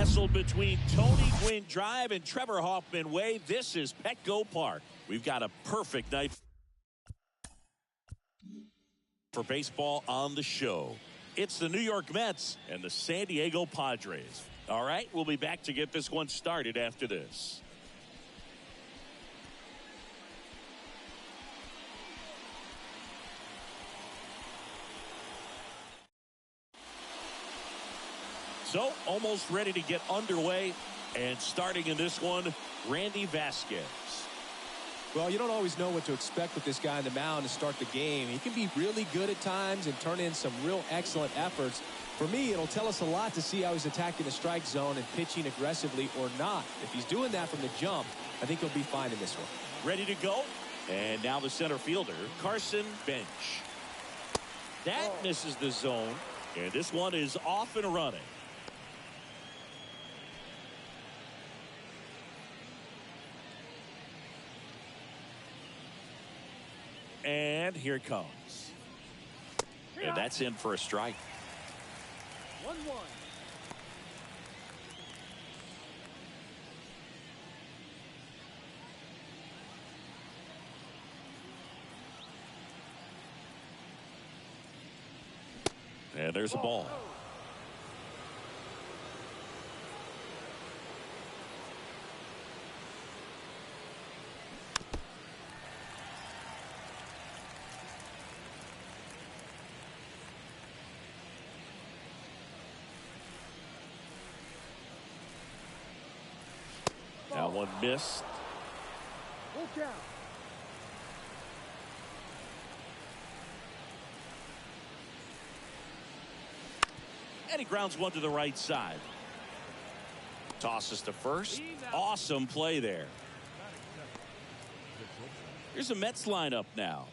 nestled between Tony Gwynn Drive and Trevor Hoffman Way. This is Petco Park. We've got a perfect night for baseball on the show. It's the New York Mets and the San Diego Padres. All right, we'll be back to get this one started after this. So, almost ready to get underway, and starting in this one, Randy Vasquez. Well, you don't always know what to expect with this guy on the mound to start the game. He can be really good at times and turn in some real excellent efforts. For me, it'll tell us a lot to see how he's attacking the strike zone and pitching aggressively or not. If he's doing that from the jump, I think he'll be fine in this one. Ready to go? And now the center fielder, Carson Bench. That misses the zone, and this one is off and running. And here it comes. And that's in for a strike. 1-1. And there's a ball. That one missed. Full count. And he grounds one to the right side. Tosses to first. Awesome play there. Here's a Mets lineup now.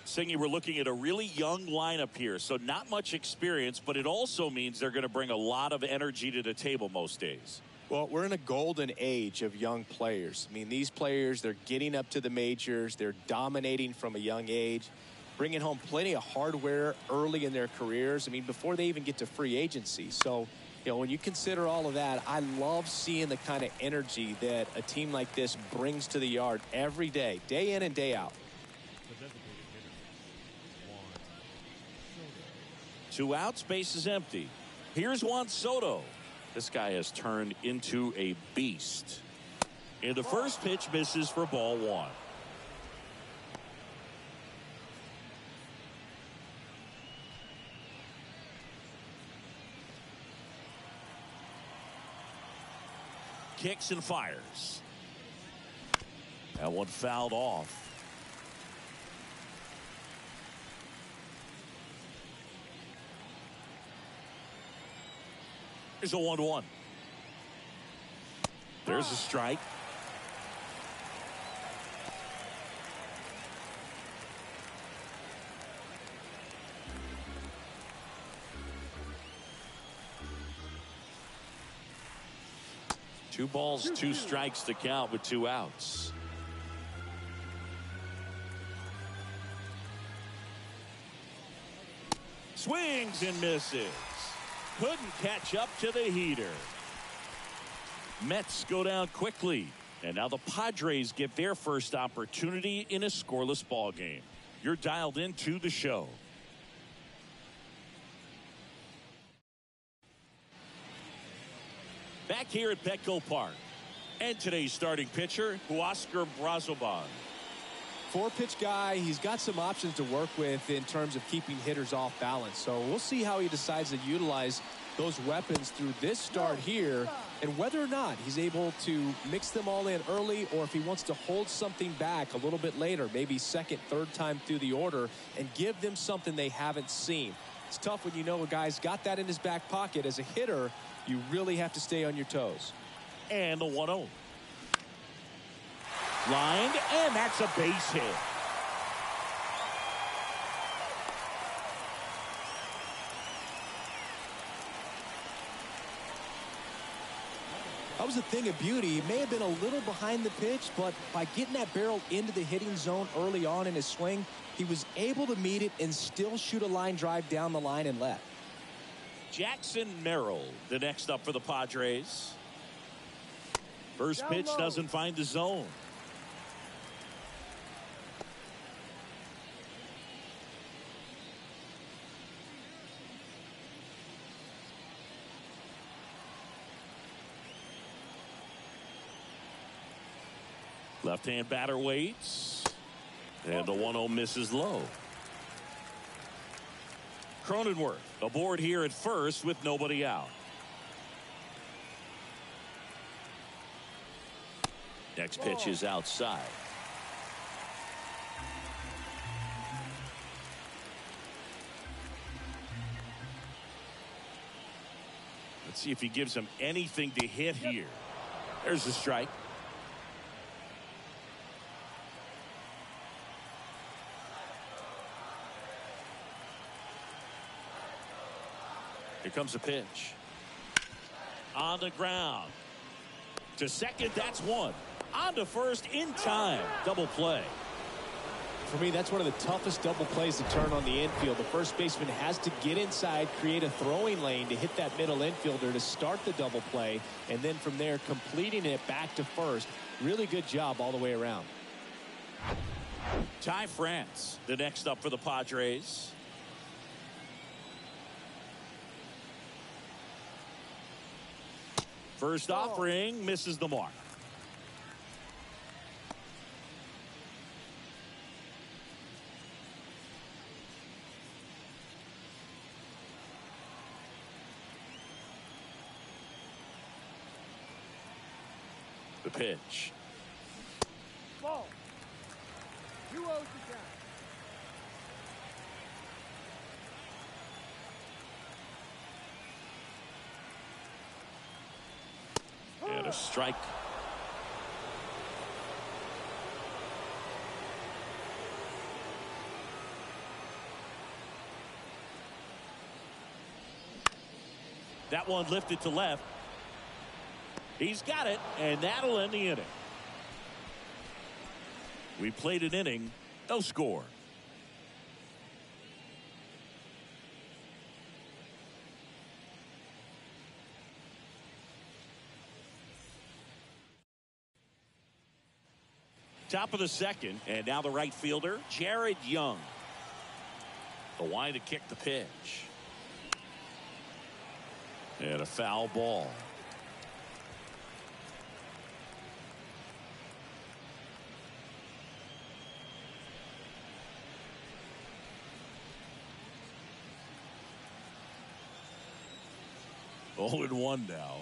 Singy, we're looking at a really young lineup here, so not much experience, but it also means they're going to bring a lot of energy to the table most days. Well, we're in a golden age of young players. I mean, these players, they're getting up to the majors. They're dominating from a young age, bringing home plenty of hardware early in their careers. I mean, before they even get to free agency. So, you know, when you consider all of that, I love seeing the kind of energy that a team like this brings to the yard every day in and day out. 2 outs, base is empty. Here's Juan Soto. This guy has turned into a beast. And the first pitch misses for ball 1. Kicks and fires. That one fouled off. There's a 1-1. There's a strike. Two balls, 2 strikes to count with 2 outs. Swings and misses. Couldn't catch up to the heater. Mets go down quickly. And now the Padres get their first opportunity in a scoreless ball game. You're dialed into the show. Back here at Petco Park. And today's starting pitcher, Huascar Brazoban. 4-pitch guy. He's got some options to work with in terms of keeping hitters off balance. So we'll see how he decides to utilize those weapons through this start here, and whether or not he's able to mix them all in early, or if he wants to hold something back a little bit later, maybe second, third time through the order, and give them something they haven't seen. It's tough when you know a guy's got that in his back pocket. As a hitter, you really have to stay on your toes. And the 1-0. Lined, and that's a base hit. That was a thing of beauty. He may have been a little behind the pitch, but by getting that barrel into the hitting zone early on in his swing, he was able to meet it and still shoot a line drive down the line and left. Jackson Merrill, the next up for the Padres. First Down pitch low. doesn't find the zone. Left-hand batter waits. And the 1-0 misses low. Cronenworth aboard here at first with nobody out. Next pitch is outside. Let's see if he gives him anything to hit here. There's the strike. Here comes a pitch. On the ground. To second, that's one. On to first in time. Double play. For me, that's one of the toughest double plays to turn on the infield. The first baseman has to get inside, create a throwing lane to hit that middle infielder to start the double play, and then from there completing it back to first. Really good job all the way around. Ty France, the next up for the Padres. First offering misses the mark. The pitch. Ball. 2-0 to count. And a strike. That one lifted to left. He's got it, and that'll end the inning. We played an inning, no score. Top of the second, and now the right fielder, Jared Young. The line to kick the pitch. And a foul ball. Oh, and 1 now.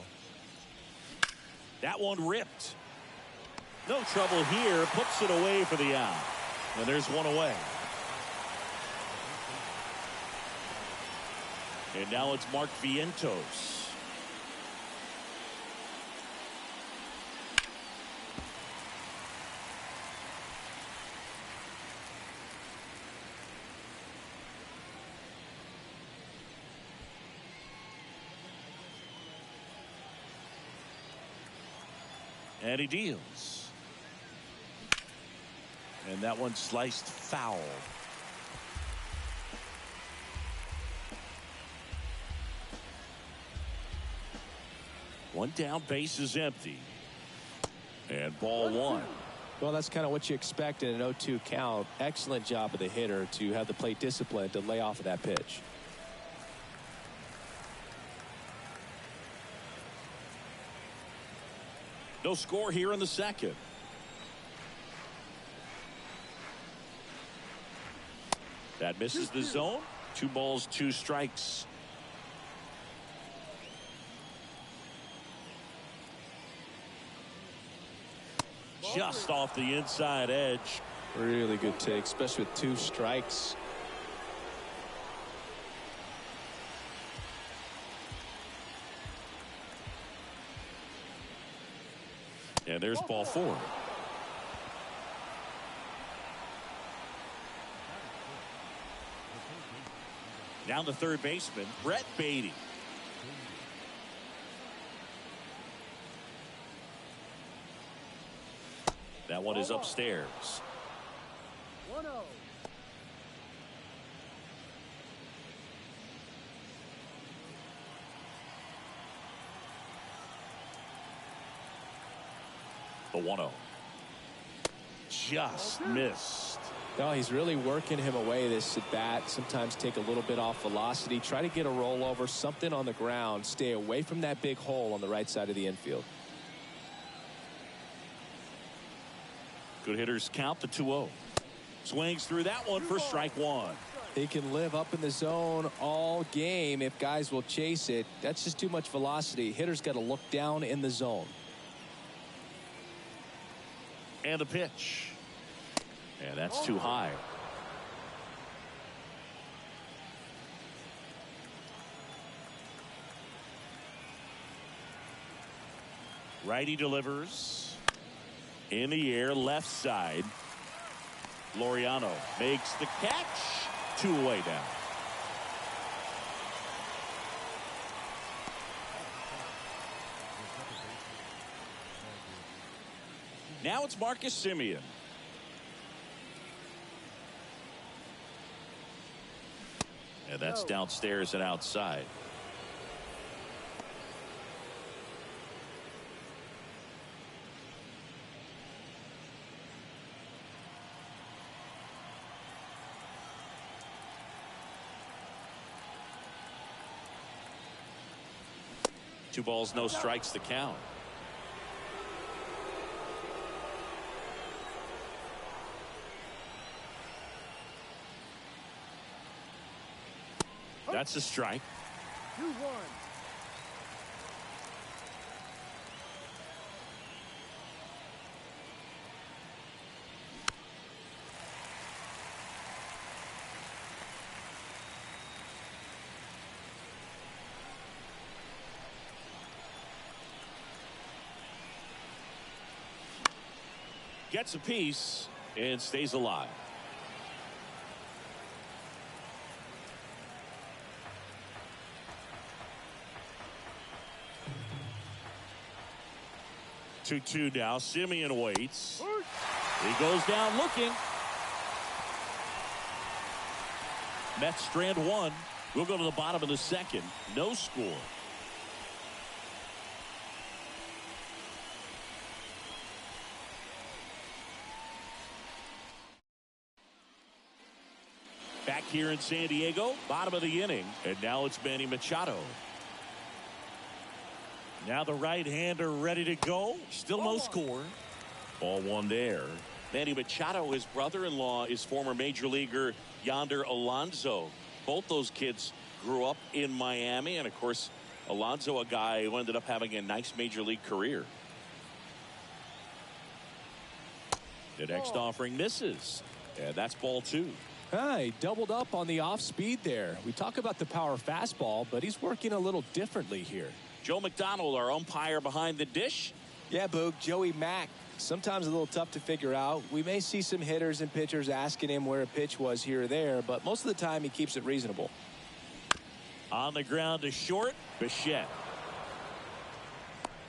That one ripped. No trouble here. Puts it away for the out. And there's one away. And now it's Mark Vientos. And he deals. And that one sliced foul. One down, base is empty. And ball 1. Well, that's kind of what you expect in an 0-2 count. Excellent job of the hitter to have the plate discipline to lay off of that pitch. No score here in the second. That misses the zone. 2 balls, 2 strikes. Just off the inside edge. Really good take, especially with 2 strikes. And there's ball 4. Down the third baseman, Brett Beatty. That one is upstairs. 1-0. The 1-0. Just missed. No, he's really working him away, this at bat. Sometimes take a little bit off velocity. Try to get a rollover, something on the ground. Stay away from that big hole on the right side of the infield. Good hitters count the 2-0. Swings through that one for strike one. He can live up in the zone all game if guys will chase it. That's just too much velocity. Hitters got to look down in the zone. And the pitch. And that's too high. Righty delivers. In the air, left side. Laureano makes the catch. 2 away now. Now it's Marcus Semien. And that's downstairs and outside. Two balls, no strikes, the count. That's a strike. 2-1. Gets a piece and stays alive. Two now. Semien waits. He goes down looking. Mets strand one. We'll go to the bottom of the second. No score. Back here in San Diego, bottom of the inning, and now it's Manny Machado. Now the right-hander ready to go. Still no score. Ball one there. Manny Machado, his brother-in-law, is former major leaguer Yonder Alonso. Both those kids grew up in Miami, and of course, Alonso, a guy who ended up having a nice major league career. The next offering misses, and that's ball two. He doubled up on the off speed there. We talk about the power fastball, but he's working a little differently here. Joe McDonald, our umpire behind the dish. Yeah, Boog, Joey Mack. Sometimes a little tough to figure out. We may see some hitters and pitchers asking him where a pitch was here or there, but most of the time he keeps it reasonable. On the ground to short, Bichette.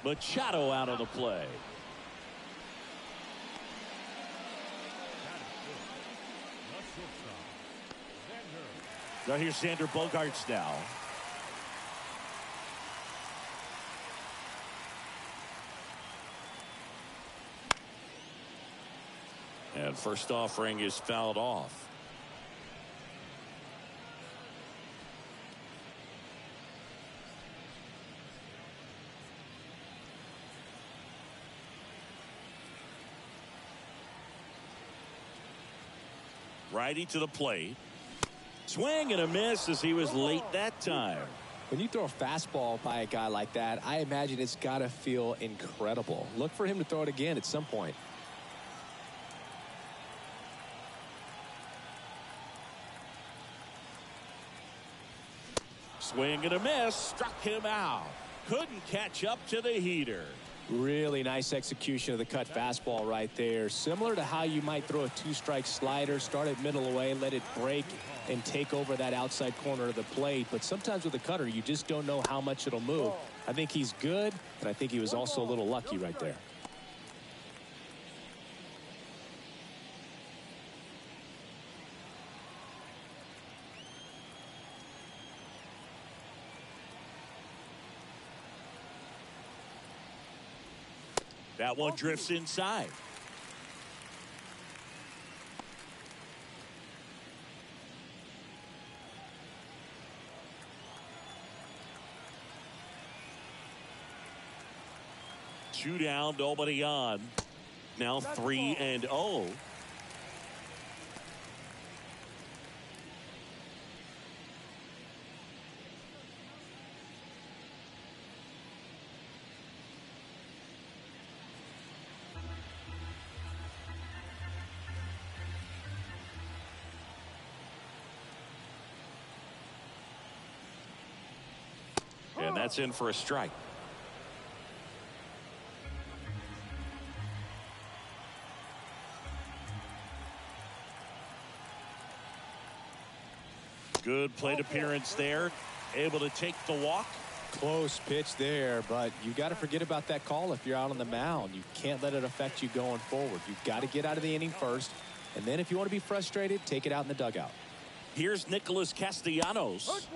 Machado out of the play. Now here's Xander Bogaerts now. And first offering is fouled off. Righty to the plate. Swing and a miss as he was late that time. When you throw a fastball by a guy like that, I imagine it's got to feel incredible. Look for him to throw it again at some point. Swing and a miss. Struck him out. Couldn't catch up to the heater. Really nice execution of the cut fastball right there. Similar to how you might throw a two-strike slider, start it middle away, let it break and take over that outside corner of the plate. But sometimes with a cutter, you just don't know how much it'll move. I think he's good, and I think he was also a little lucky right there. That one drifts inside. Two down, nobody on. Now 3-0. And that's in for a strike. Good plate appearance there. Able to take the walk. Close pitch there, but you got to forget about that call if you're out on the mound. You can't let it affect you going forward. You've got to get out of the inning first, and then if you want to be frustrated, take it out in the dugout. Here's Nicholas Castellanos,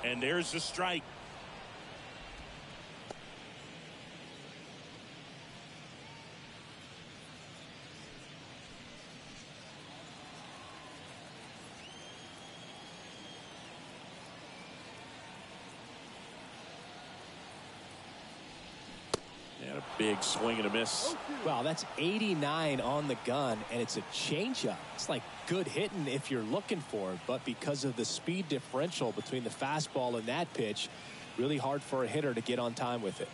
and there's the strike. And a big swing and a miss. Wow, that's 89 on the gun, and it's a changeup. It's like good hitting if you're looking for it, but because of the speed differential between the fastball and that pitch, really hard for a hitter to get on time with it.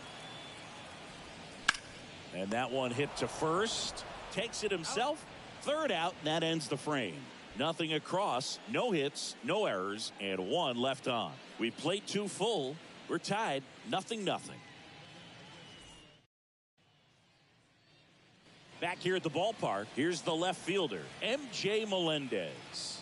And that one hit to first. Takes it himself. Third out, and that ends the frame. Nothing across, no hits, no errors, and one left on. We played two full. We're tied, 0-0. Back here at the ballpark, here's the left fielder, M.J. Melendez.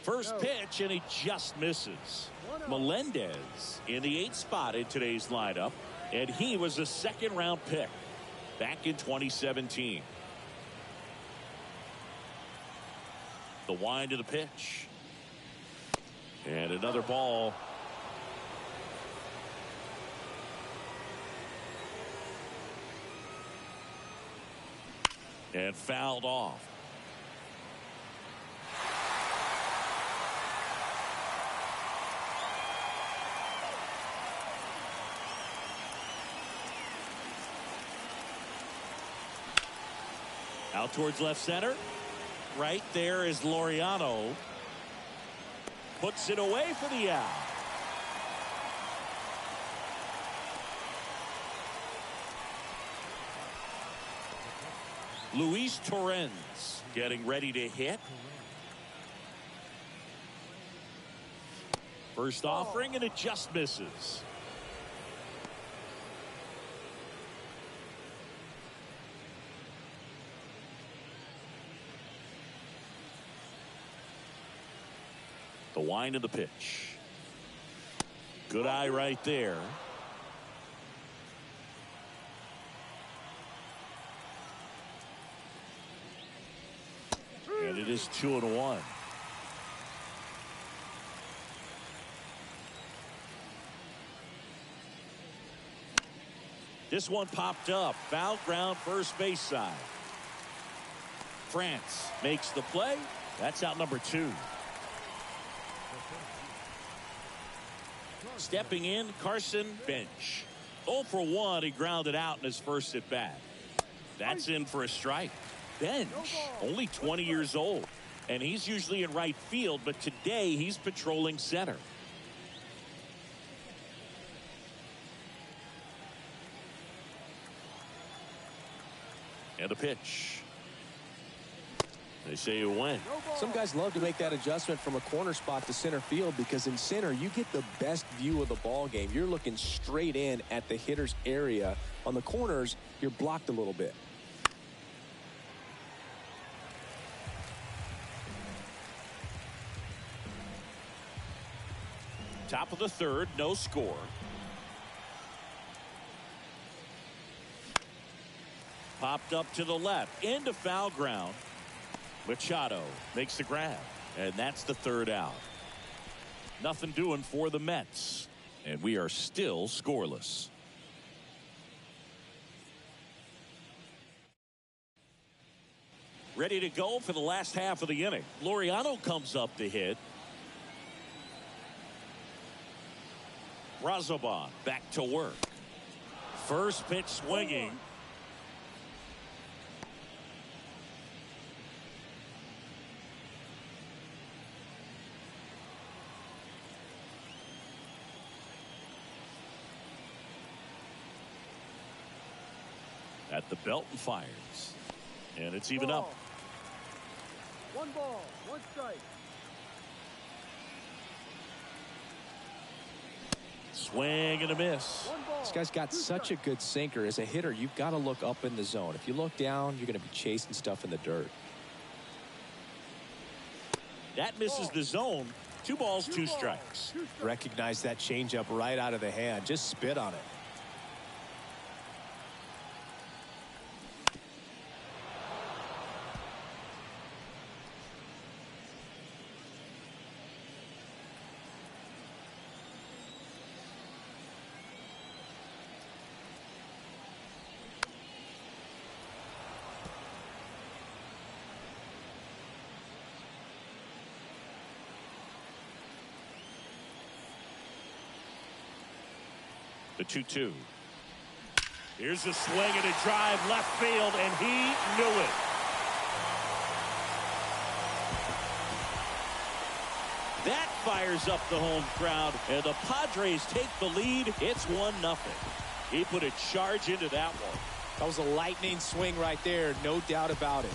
First pitch, and he just misses. Melendez in the 8th spot in today's lineup, and he was a second-round pick back in 2017. The wind of the pitch. And another ball. And fouled off. Out towards left center. Right there is Laureano. Puts it away for the out. Luis Torrens getting ready to hit. First offering, and it just misses. The wind of the pitch. Good eye right there. And it is 2-1. This one popped up. Foul ground, first base side. France makes the play. That's out number 2. Stepping in, Carson Bench. 0 for 1. He grounded out in his first at bat. That's in for a strike. Bench, only 20 years old, and he's usually in right field, but today he's patrolling center. And a pitch. They say you win. Some guys love to make that adjustment from a corner spot to center field because in center you get the best view of the ball game. You're looking straight in at the hitter's area. On the corners, you're blocked a little bit. Top of the third, no score. Popped up to the left, into foul ground. Machado makes the grab, and that's the third out. Nothing doing for the Mets, and we are still scoreless. Ready to go for the last half of the inning. Laureano comes up to hit. Brazoban back to work. First pitch swinging. At the belt and fires. And it's even up. 1 ball, 1 strike. Swing and a miss. This guy's got such a good sinker. As a hitter, you've got to look up in the zone. If you look down, you're going to be chasing stuff in the dirt. That misses the zone. 2 balls, 2 strikes. Recognize that changeup right out of the hand. Just spit on it. The 2-2. Here's a swing and a drive left field, and he knew it. That fires up the home crowd, and the Padres take the lead. It's 1-0. He put a charge into that one. That was a lightning swing right there, no doubt about it.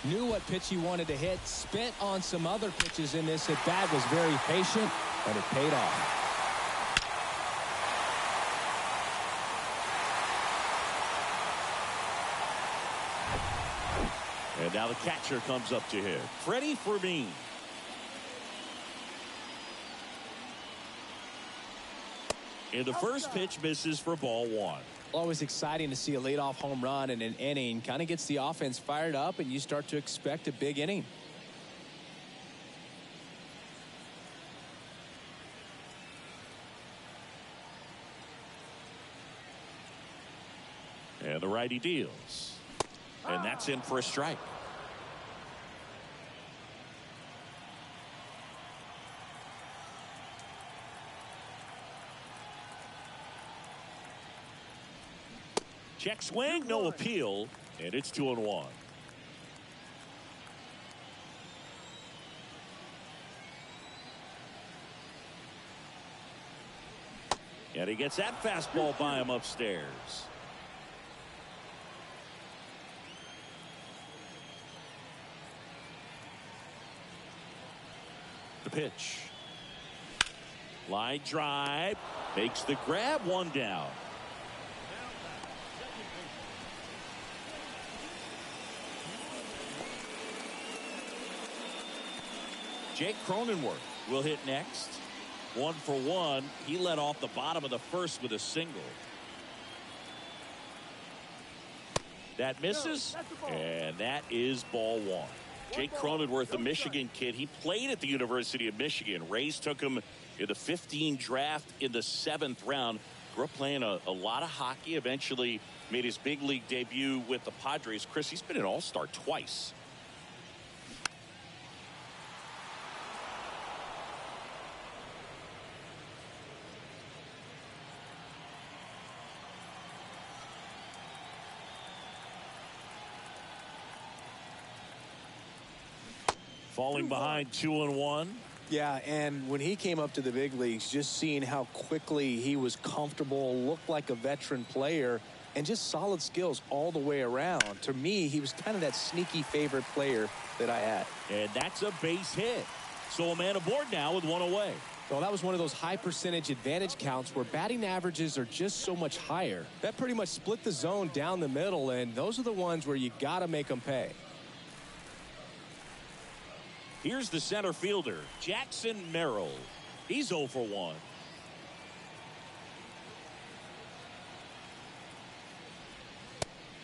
Knew what pitch he wanted to hit, spent on some other pitches in this at bat, was very patient, and it paid off. And now the catcher comes up to hit. Freddie Fermin. And the first pitch misses for ball 1. Always exciting to see a leadoff home run in an inning. Kind of gets the offense fired up, and you start to expect a big inning. And the righty deals. And that's in for a strike. Check swing, no appeal, and it's 2-1. And he gets that fastball by him upstairs. The pitch. Line drive. Makes the grab, 1 down. Jake Cronenworth will hit next. 1 for 1. He led off the bottom of the first with a single. That misses, and that is ball 1. Jake Cronenworth, a Michigan kid. He played at the University of Michigan. Rays took him in the 15 draft in the 7th round. Grew up playing a lot of hockey. Eventually made his big league debut with the Padres. Chris, he's been an all-star twice. Falling behind 2-1. Yeah, and when he came up to the big leagues, just seeing how quickly he was comfortable, looked like a veteran player, and just solid skills all the way around. To me, he was kind of that sneaky favorite player that I had. And that's a base hit. So a man aboard now with 1 away. Well, that was one of those high percentage advantage counts where batting averages are just so much higher. That pretty much split the zone down the middle, and those are the ones where you got to make them pay. Here's the center fielder, Jackson Merrill. He's 0 for 1.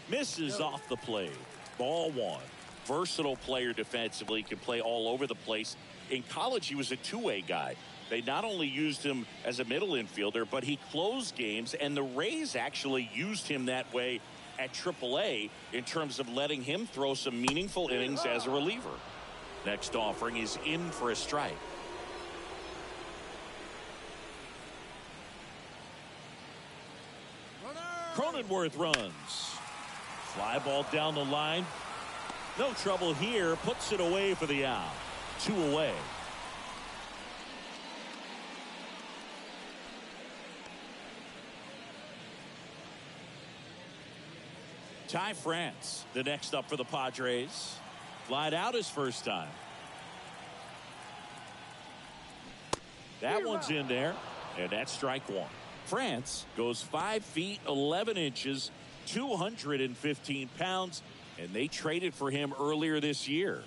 Misses off the plate. Ball 1. versatile player defensively, can play all over the place. In college, he was a two-way guy. They not only used him as a middle infielder, but he closed games, and the Rays actually used him that way at AAA in terms of letting him throw some meaningful innings as a reliever. Next offering is in for a strike. Cronenworth runs. Fly ball down the line. No trouble here. Puts it away for the out. 2 away. Ty France, the next up for the Padres. Flied out his first time. That one's in there, and that's strike one. France goes 5 feet 11 inches, 215 pounds, and they traded for him earlier this year.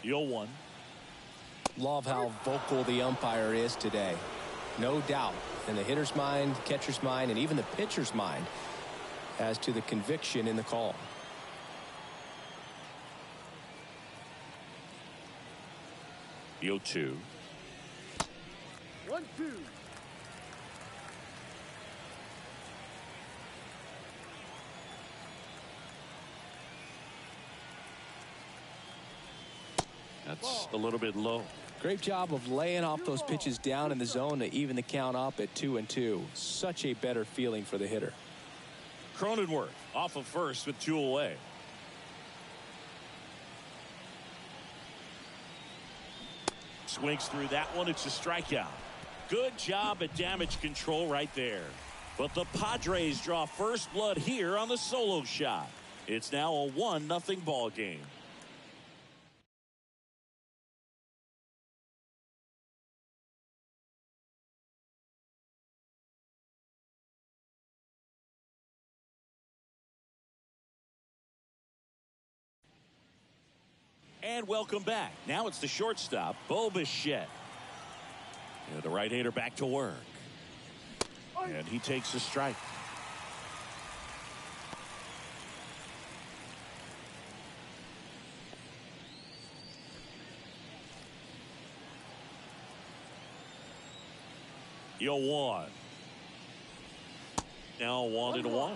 The 0-1. Love how vocal the umpire is today. No doubt in the hitter's mind, catcher's mind, and even the pitcher's mind as to the conviction in the call. The 0-2. 1-2. That's a little bit low. Great job of laying off those pitches down in the zone to even the count up at 2-2. Such a better feeling for the hitter. Cronenworth off of first with 2 away. Swings through that one. It's a strikeout. Good job at damage control right there. But the Padres draw first blood here on the solo shot. It's now a 1-0 ball game. And welcome back. Now it's the shortstop, Bo Bichette. And the right-hander back to work. And he takes a strike. The 0-1. Now 1-1.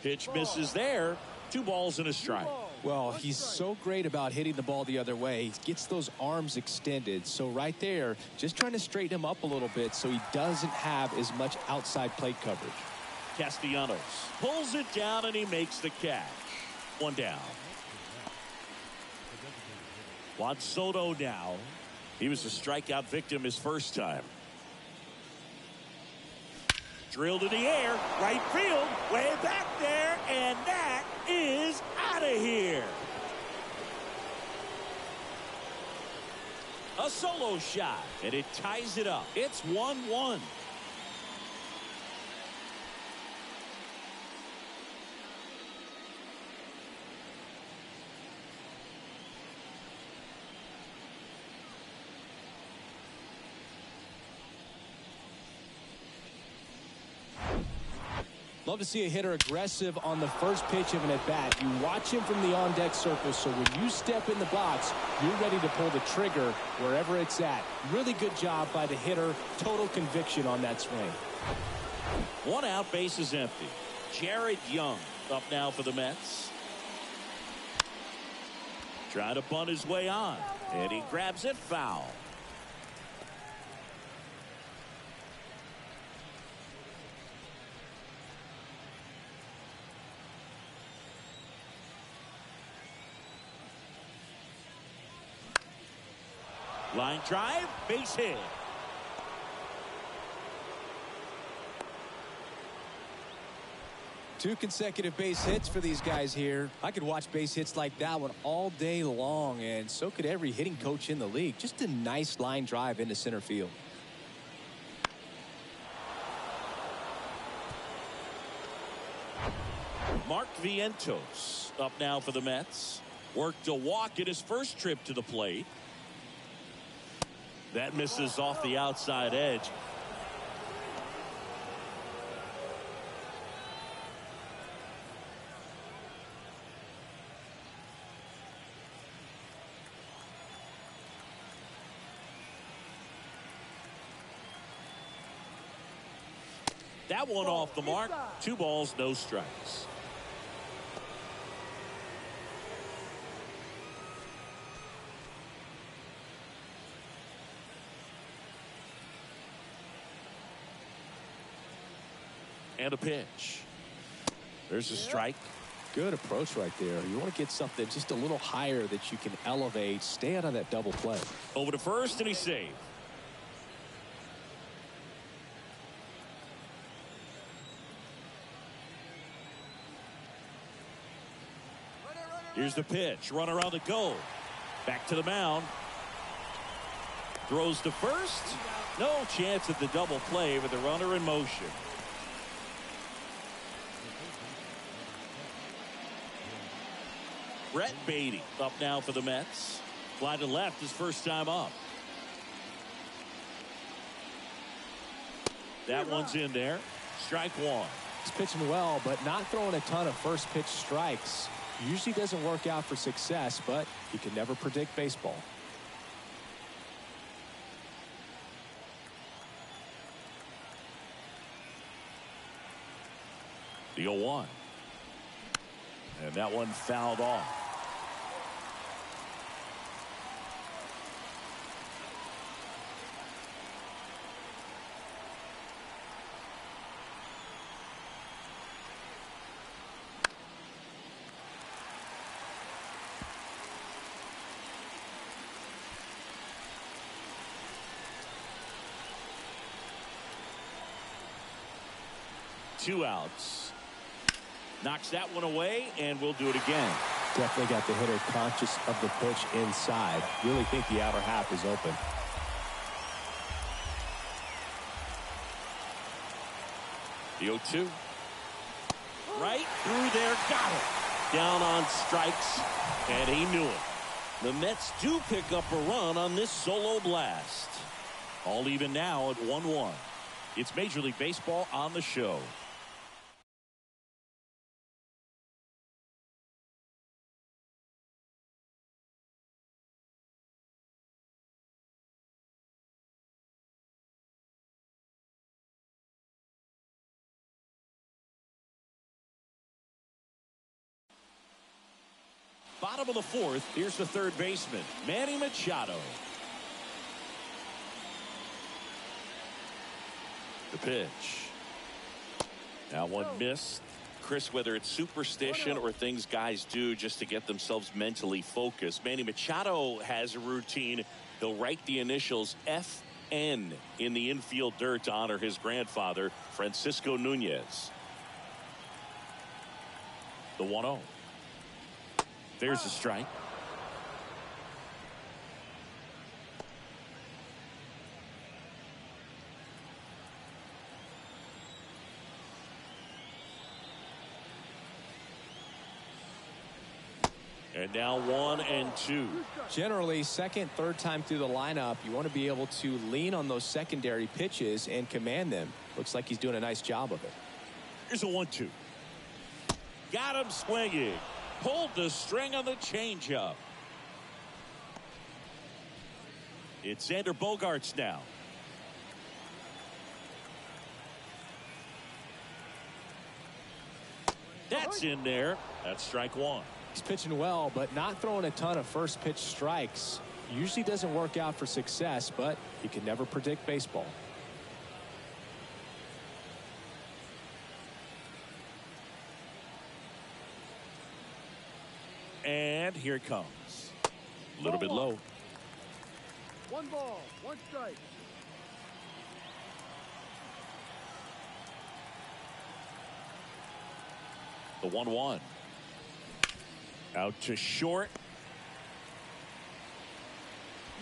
Pitch misses there. 2 balls and a strike. Well, he's so great about hitting the ball the other way. He gets those arms extended. So right there, just trying to straighten him up a little bit so he doesn't have as much outside plate coverage. Castellanos pulls it down and he makes the catch. 1 down. Juan Soto now. He was a strikeout victim his first time. Drilled in the air, right field, way back there, and that is out of here. A solo shot, and it ties it up. It's 1-1. Love to see a hitter aggressive on the first pitch of an at-bat. You watch him from the on-deck circle, so when you step in the box, you're ready to pull the trigger wherever it's at. Really good job by the hitter. Total conviction on that swing. 1 out, base is empty. Jared Young up now for the Mets. Trying to bunt his way on, and he grabs it foul. Line drive, base hit. Two consecutive base hits for these guys here. I could watch base hits like that one all day long, and so could every hitting coach in the league. Just a nice line drive into center field. Mark Vientos up now for the Mets. Worked a walk in his first trip to the plate. That misses off the outside edge. That one off the mark. 2 balls, no strikes. And a pitch. There's a strike. Good approach right there. You want to get something just a little higher that you can elevate. Stay out of that double play. Over to first, and he's saved. Here's the pitch. Runner on the go. Back to the mound. Throws to first. No chance at the double play with the runner in motion. Brett Beatty up now for the Mets. Fly to left his first time up. That one's in there. Strike 1. He's pitching well, but not throwing a ton of first pitch strikes. Usually doesn't work out for success, but you can never predict baseball. The 0-1. And that one fouled off. Two outs. Knocks that one away, and we'll do it again. Definitely got the hitter conscious of the pitch inside. Really think the outer half is open. The 0-2. Right through there. Got it. Down on strikes, and he knew it. The Mets do pick up a run on this solo blast. All even now at 1-1. It's Major League Baseball on the show. Bottom of the 4th. Here's the third baseman, Manny Machado. The pitch. Now one missed. Chris, whether it's superstition or things guys do just to get themselves mentally focused, Manny Machado has a routine. He'll write the initials FN in the infield dirt to honor his grandfather, Francisco Nunez. The 1-0. There's a strike. And now 1-2. Generally, second, third time through the lineup, you want to be able to lean on those secondary pitches and command them. Looks like he's doing a nice job of it. Here's a 1-2. Got him swinging. Pulled the string on the changeup. It's Xander Bogaerts now. That's in there. That's strike 1. He's pitching well, but not throwing a ton of first pitch strikes. Usually doesn't work out for success, but you can never predict baseball. And here it comes. A little bit low. 1 ball, 1 strike. The 1-1. Out to short.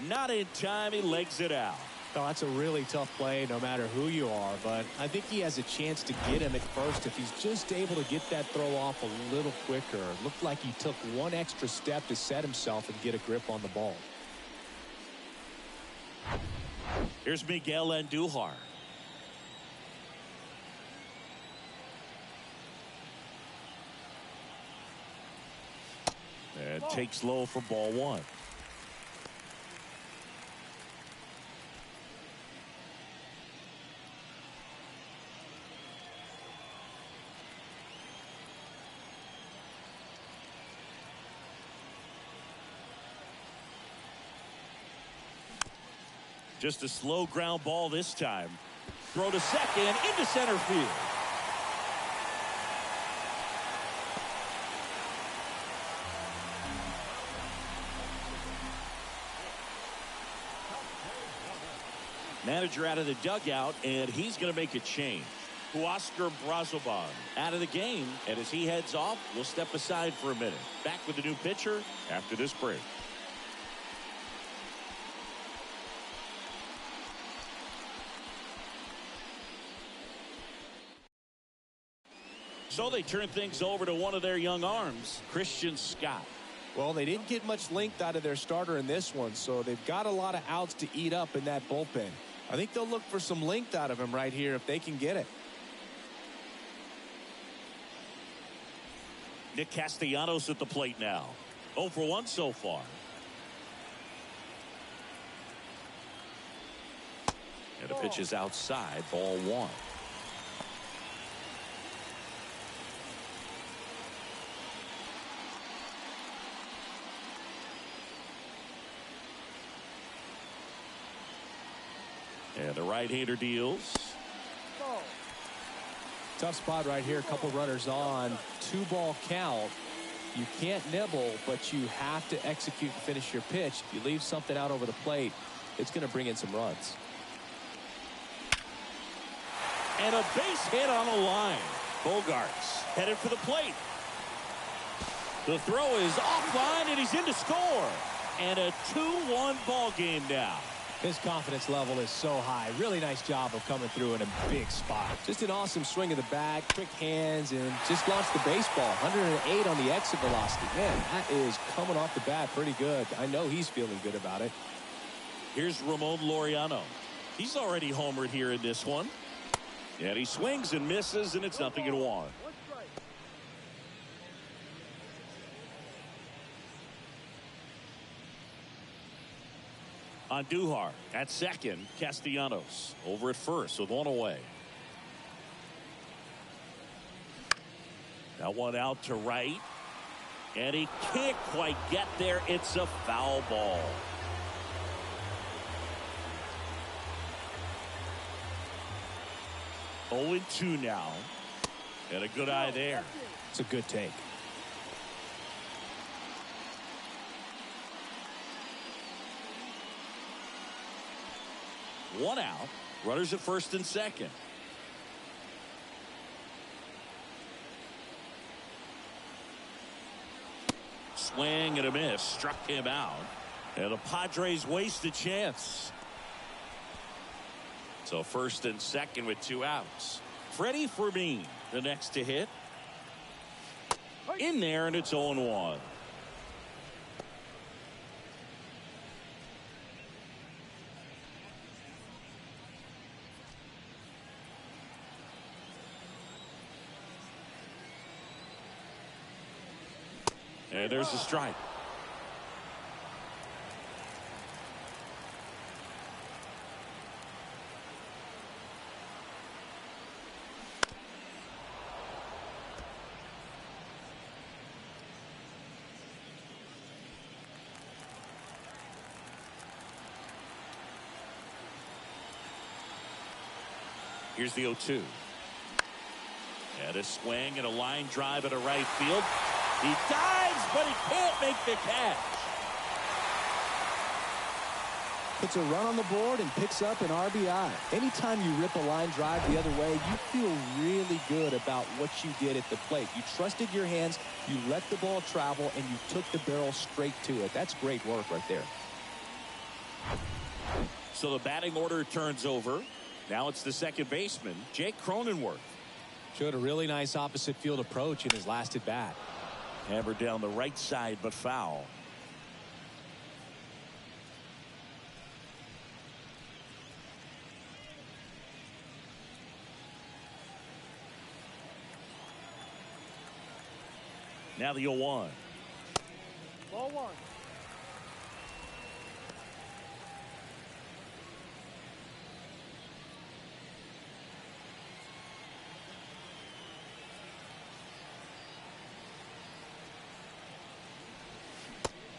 Not in time. He legs it out. Oh, that's a really tough play no matter who you are, but I think he has a chance to get him at first if he's just able to get that throw off a little quicker. It looked like he took one extra step to set himself and get a grip on the ball. Here's Miguel Andujar. And takes low for ball one. Just a slow ground ball this time. Throw to second, into center field. Manager out of the dugout, and he's going to make a change. Huascar Brazoban out of the game, and as he heads off, we'll step aside for a minute. Back with the new pitcher after this break. So they turn things over to one of their young arms, Christian Scott. Well, they didn't get much length out of their starter in this one, so they've got a lot of outs to eat up in that bullpen. I think they'll look for some length out of him right here if they can get it. Nick Castellanos at the plate now. 0 for 1 so far. And the pitch is outside, ball one. And the right-hander deals. Tough spot right here. A couple runners on. 2-ball count. You can't nibble, but you have to execute and finish your pitch. If you leave something out over the plate, it's going to bring in some runs. And a base hit on a line. Bogarts headed for the plate. The throw is offline, and he's in to score. And a 2-1 ball game now. His confidence level is so high. Really nice job of coming through in a big spot. Just an awesome swing of the bat, quick hands, and just launched the baseball. 108 on the exit velocity. Man, that is coming off the bat pretty good. I know he's feeling good about it. Here's Ramon Laureano. He's already homered here in this one. And he swings and misses, and it's 0-1. Andujar at second. Castellanos over at first with one away. That one out to right. And he can't quite get there. It's a foul ball. Oh, 2 now. And a good eye there. It's a good take. One out. Runners at first and second. Swing and a miss. Struck him out. And the Padres waste a chance. So first and second with 2 outs. Freddie Fermin, the next to hit. In there, and it's 0-1. And there's the strike. Here's the 0-2. And a swing and a line drive at a right field. He dives, but he can't make the catch. Puts a run on the board and picks up an RBI. Anytime you rip a line drive the other way, you feel really good about what you did at the plate. You trusted your hands, you let the ball travel, and you took the barrel straight to it. That's great work right there. So the batting order turns over. Now it's the second baseman, Jake Cronenworth. Showed a really nice opposite field approach in his last at bat. Hammered down the right side, but foul. Now the 0-1. Ball one.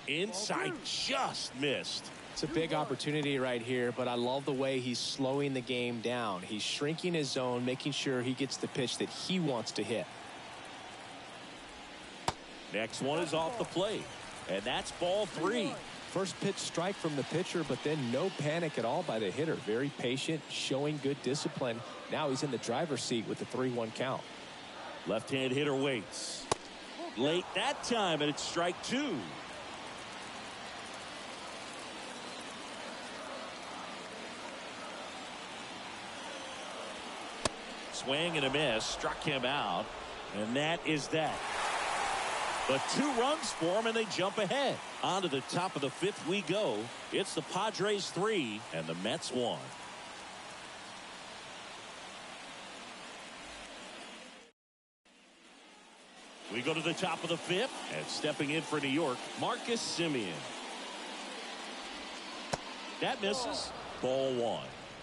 Inside, just missed. It's a big opportunity right here, but I love the way he's slowing the game down. He's shrinking his zone, making sure he gets the pitch that he wants to hit. Next one is off the plate, and that's ball 3. First pitch strike from the pitcher, but then no panic at all by the hitter. Very patient, showing good discipline. Now he's in the driver's seat with the 3-1 count. Left-hand hitter waits. Late that time, and it's strike 2. Swing and a miss, struck him out, and that is that. But 2 runs for him, and they jump ahead. On to the top of the 5th we go. It's the Padres 3 and the Mets 1. We go to the top of the 5th, and stepping in for New York, Marcus Semien. That misses. Ball 1.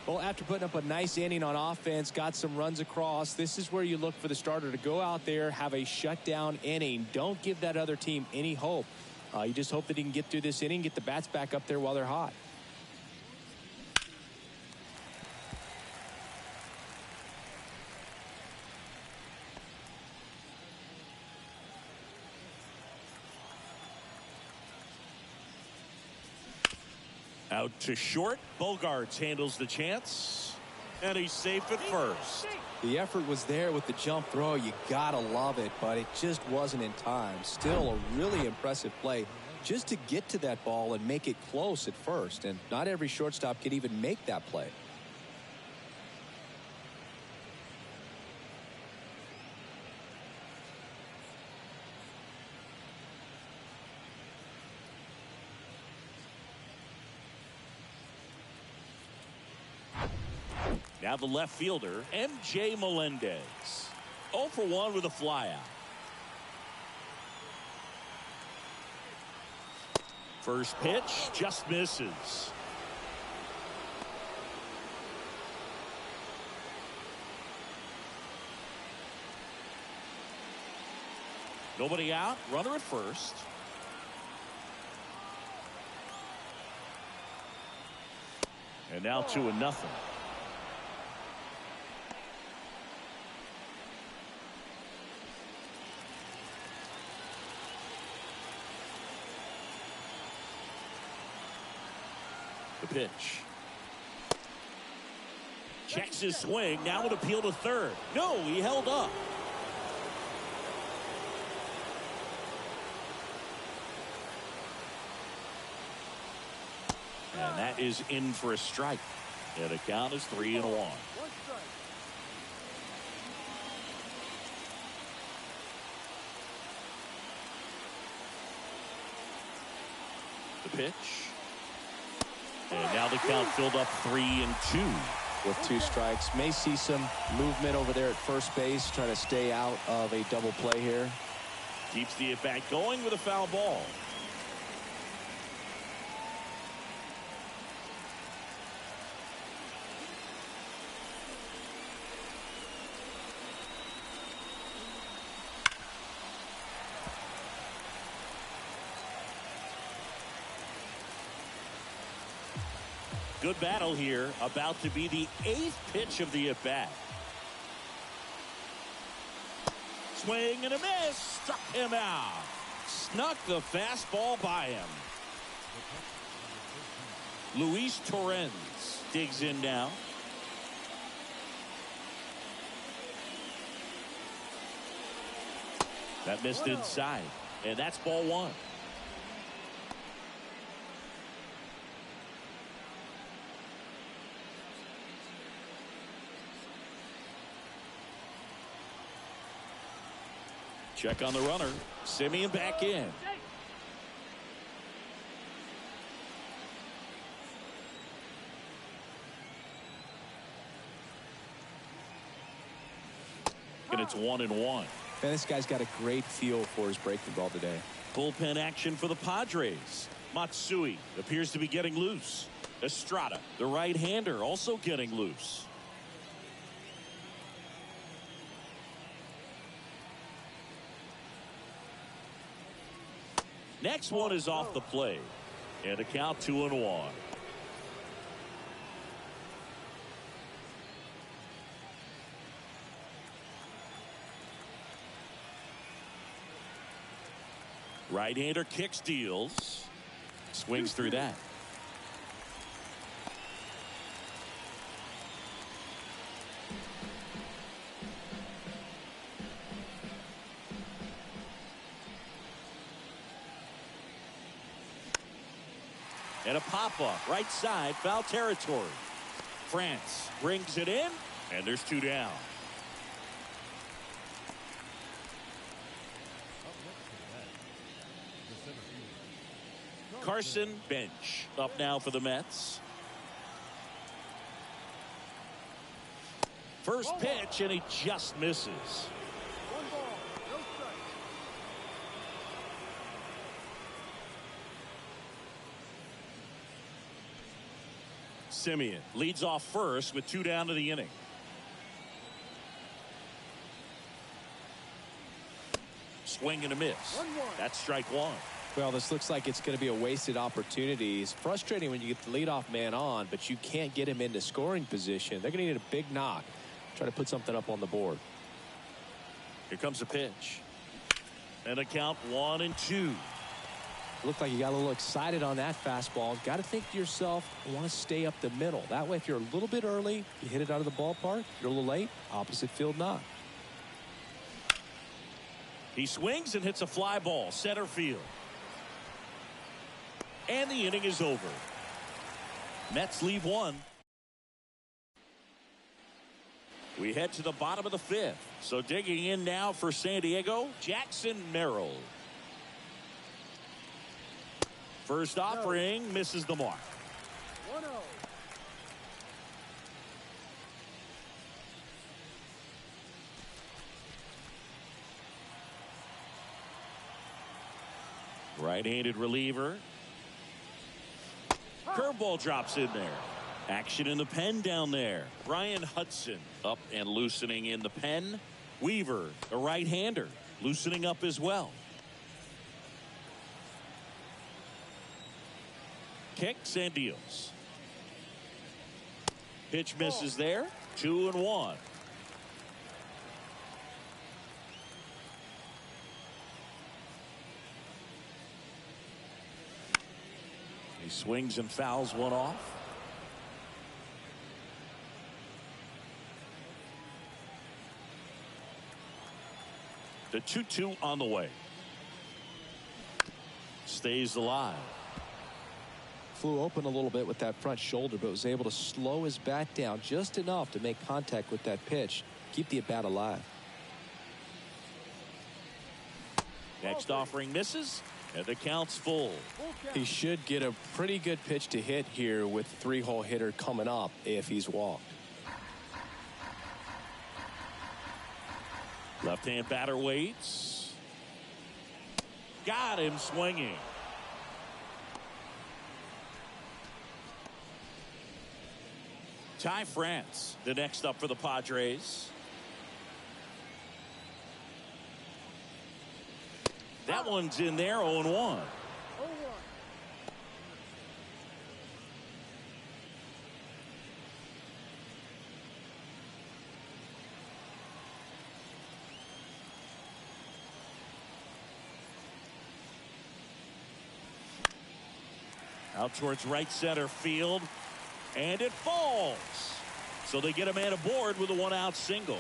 Well, after putting up a nice inning on offense, got some runs across, this is where you look for the starter to go out there, have a shutdown inning. Don't give that other team any hope. You just hope that he can get through this inning, get the bats back up there while they're hot. Out to short. Bogarts handles the chance, and he's safe at first. The effort was there with the jump throw. You gotta love it, but it just wasn't in time. Still a really impressive play just to get to that ball and make it close at first, and not every shortstop can even make that play. Now the left fielder, M.J. Melendez. 0 for 1 with a flyout. First pitch just misses. Nobody out, runner at first. And now 2-0. The pitch. Checks his swing. Now an appeal to third. No, he held up. And that is in for a strike. And the count is 3-1. The pitch. And now the count filled up 3-2. With 2 strikes, may see some movement over there at first base, trying to stay out of a double play here. Keeps the at-bat going with a foul ball. Good battle here, about to be the 8th pitch of the at-bat. Swing and a miss, struck him out. Snuck the fastball by him. Luis Torrens digs in now. That missed inside, and that's ball 1. Check on the runner. Simeon back in. And it's 1-1. Man, this guy's got a great feel for his breaking ball today. Bullpen action for the Padres. Matsui appears to be getting loose. Estrada, the right-hander, also getting loose. Next one is off the plate. And a count 2-1. Right-hander kicks, deals. Swings through that. And a pop-up, right side, foul territory. France brings it in, and there's 2 down. Carson bench up now for the Mets. First pitch, and he just misses. 1 ball, no strike. Simeon leads off first with 2 down to the inning. Swing and a miss. 1-1. That's strike 1. Well, this looks like it's going to be a wasted opportunity. It's frustrating when you get the leadoff man on, but you can't get him into scoring position. They're going to need a big knock. Try to put something up on the board. Here comes a pitch. And a count 1-2. Looked like you got a little excited on that fastball. Got to think to yourself, I want to stay up the middle. That way, if you're a little bit early, you hit it out of the ballpark. You're a little late, opposite field knock. He swings and hits a fly ball, center field. And the inning is over. Mets leave 1. We head to the bottom of the 5th. So digging in now for San Diego, Jackson Merrill. First offering misses the mark. 1-0. Right-handed reliever. Curveball drops in there. Action in the pen down there. Brian Hudson up and loosening in the pen. Weaver, a right-hander, loosening up as well. Kicks and deals. Pitch misses there. 2-1. He swings and fouls one off. The 2-2 on the way. Stays alive. Flew open a little bit with that front shoulder, but was able to slow his bat down just enough to make contact with that pitch. Keep the at-bat alive. Next offering misses, and the count's full. He should get a pretty good pitch to hit here with the 3-hole hitter coming up if he's walked. Left-hand batter waits. Got him swinging. Ty France, the next up for the Padres. That one's in there, 0-1. 0-1. Out towards right center field. And it falls. So they get a man aboard with a 1-out single.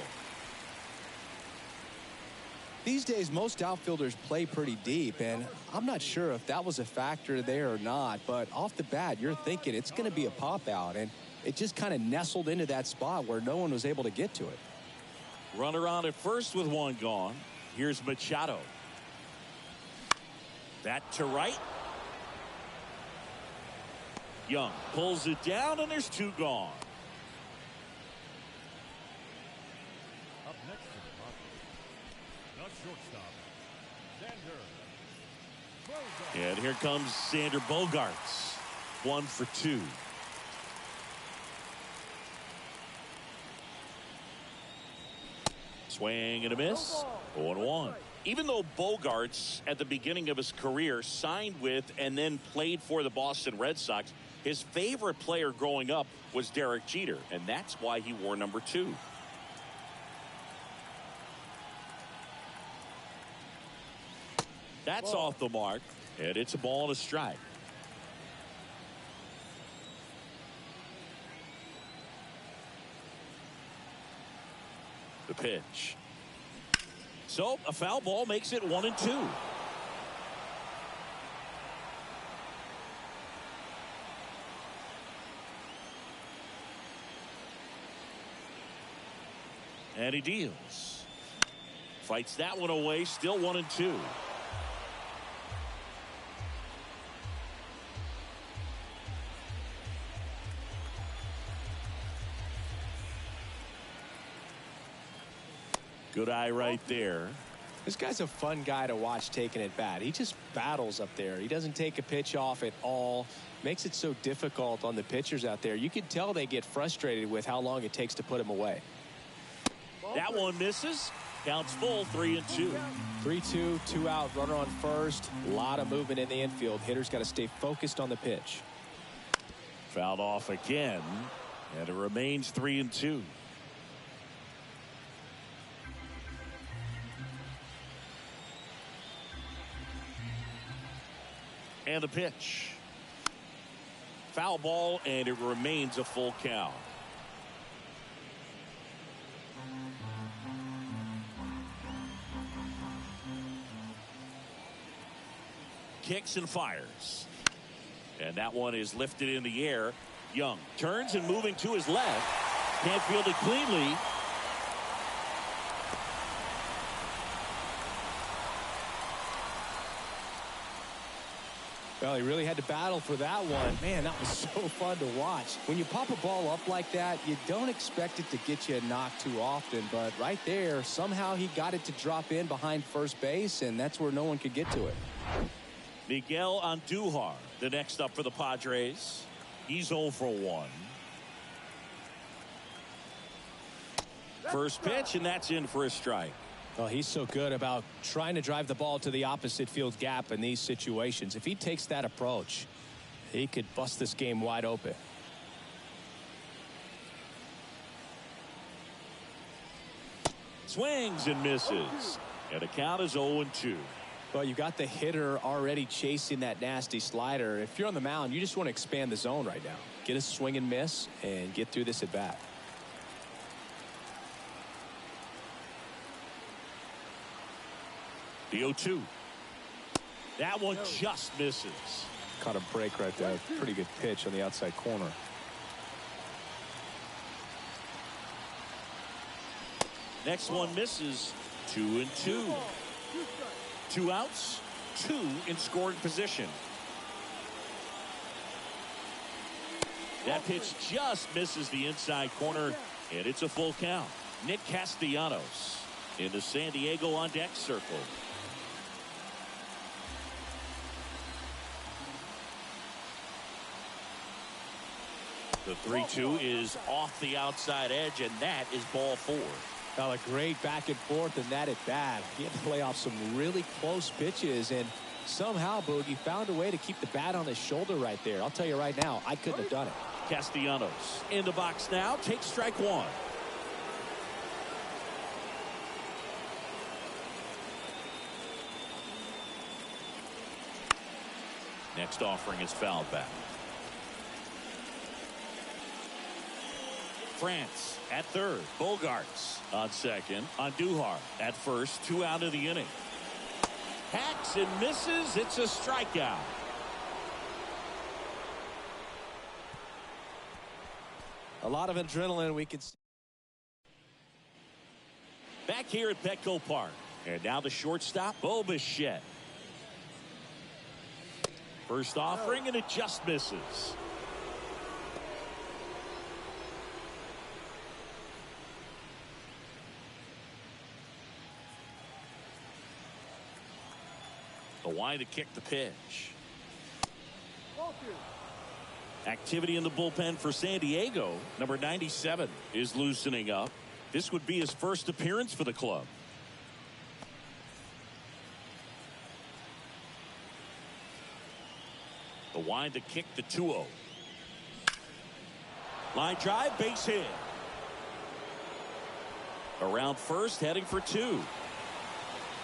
These days, most outfielders play pretty deep, and I'm not sure if that was a factor there or not, but off the bat, you're thinking it's going to be a pop-out, and it just kind of nestled into that spot where no one was able to get to it. Runner on at first with 1 gone. Here's Machado. That to right. Young pulls it down, and there's two gone. Up next to the shortstop, Xander. And here comes Xander Bogaerts. 1 for 2. Swing and a miss. 0-1. Even though Bogaerts at the beginning of his career signed with and then played for the Boston Red Sox, his favorite player growing up was Derek Jeter, and that's why he wore number 2. That's off the mark, and it's a ball and a strike. The pitch. So a foul ball makes it 1-2. And he deals. Fights that one away. Still 1-2. Good eye right there. This guy's a fun guy to watch taking at bat. He just battles up there. He doesn't take a pitch off at all. Makes it so difficult on the pitchers out there. You can tell they get frustrated with how long it takes to put him away. That one misses. Counts full. 3-2. 3-2, 2 out, runner on first. A lot of movement in the infield. Hitter's got to stay focused on the pitch. Fouled off again, and it remains 3-2. And the pitch. Foul ball, and it remains a full count. Kicks and fires. And that one is lifted in the air. Young turns and moving to his left. Can't field it cleanly. Well, he really had to battle for that one. Man, that was so fun to watch. When you pop a ball up like that, you don't expect it to get you a knock too often. But right there, somehow he got it to drop in behind first base, and that's where no one could get to it. Miguel Andujar, the next up for the Padres. He's 0 for 1. First pitch, and that's in for a strike. Well, he's so good about trying to drive the ball to the opposite field gap in these situations. If he takes that approach, he could bust this game wide open. Swings and misses. And the count is 0-2. Well, you got the hitter already chasing that nasty slider. If you're on the mound, you just want to expand the zone right now. Get a swing and miss and get through this at bat. The 0-2. That one just misses. Caught a break right there. Pretty good pitch on the outside corner. Next one misses. 2-2. 2 outs, 2 in scoring position. That pitch just misses the inside corner, and it's a full count. Nick Castellanos in the San Diego on deck circle. The 3-2 is off the outside edge, and that is ball 4. Well, a great back and forth in that at bat. He had to play off some really close pitches, and somehow Boogie found a way to keep the bat on his shoulder right there. I'll tell you right now, I couldn't have done it. Castellanos in the box now, takes strike 1. Next offering is fouled back. France at third. Bogaerts on second. Andujar at first. 2 out of the inning. Hacks and misses. It's a strikeout. A lot of adrenaline we can see. Back here at Petco Park, And now the shortstop, Bo Bichette. First offering, and it just misses. The wide to kick the pitch. Activity in the bullpen for San Diego. Number 97 is loosening up. This would be his first appearance for the club. The wide to kick the 2-0. Line drive, base hit. Around first, heading for 2.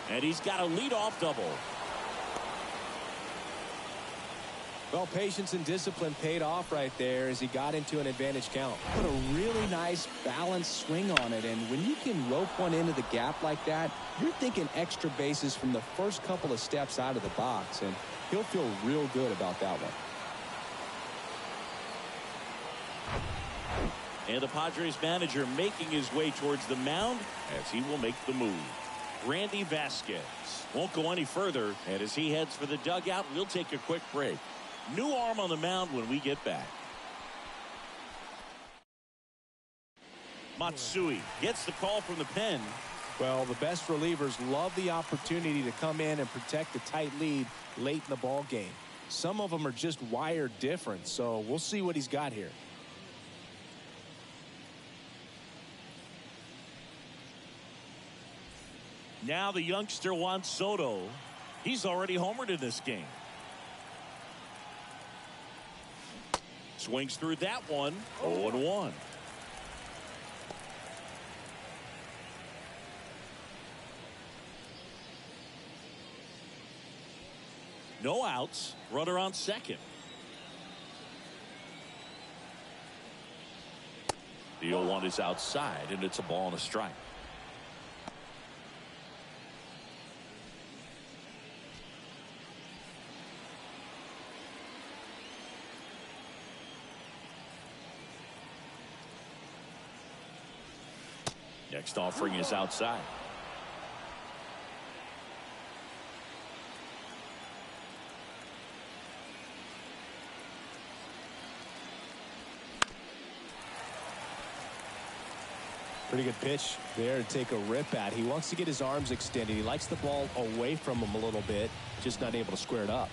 And he's got a leadoff double. Well, patience and discipline paid off right there as he got into an advantage count. Put a really nice balanced swing on it, and when you can rope one into the gap like that, you're thinking extra bases from the first couple of steps out of the box, and he'll feel real good about that one. And the Padres manager making his way towards the mound as he will make the move. Randy Vasquez won't go any further, and as he heads for the dugout, we'll take a quick break. New arm on the mound when we get back. Matsui gets the call from the pen. Well, the best relievers love the opportunity to come in and protect a tight lead late in the ball game. Some of them are just wired different, so we'll see what he's got here. Now the youngster Juan Soto. He's already homered in this game. Swings through that one. 0-1. No outs. Runner on second. The 0-1 is outside, and it's a ball and a strike. Next offering is outside. Pretty good pitch there to take a rip at. He wants to get his arms extended. He likes the ball away from him a little bit, just not able to square it up.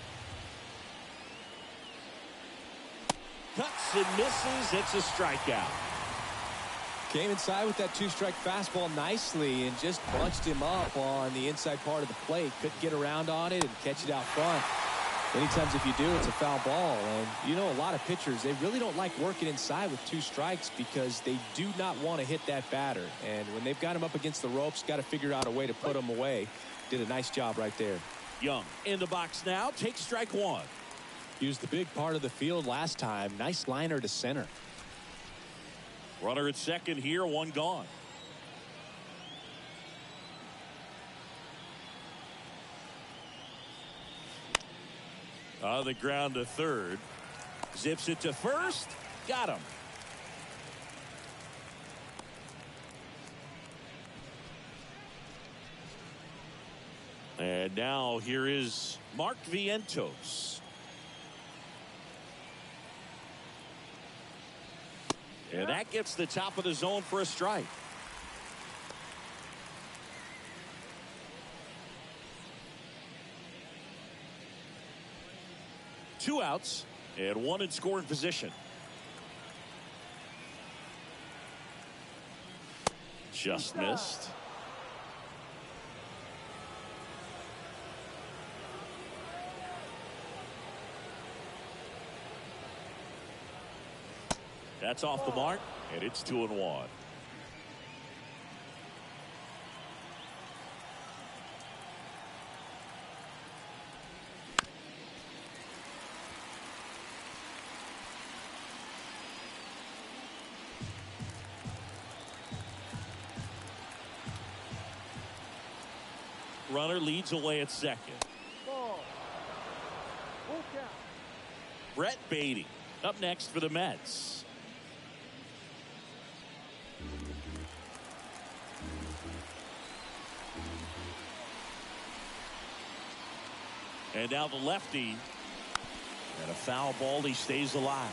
Cuts and misses. It's a strikeout. Came inside with that 2-strike fastball nicely and just bunched him up on the inside part of the plate. Couldn't get around on it and catch it out front. Many times if you do, it's a foul ball. And you know, a lot of pitchers, they really don't like working inside with 2 strikes because they do not want to hit that batter. And when they've got him up against the ropes, got to figure out a way to put him away. Did a nice job right there. Young in the box now. Takes strike 1. Used the big part of the field last time. Nice liner to center. Runner at second here, 1 gone. On the ground to third. Zips it to first. Got him. And now here is Mark Vientos. And that gets the top of the zone for a strike. Two outs and 1 in scoring position. Just missed. That's off the mark, and it's 2-1. Runner leads away at second. Brett Beatty up next for the Mets. And now the lefty. And a foul ball. He stays alive.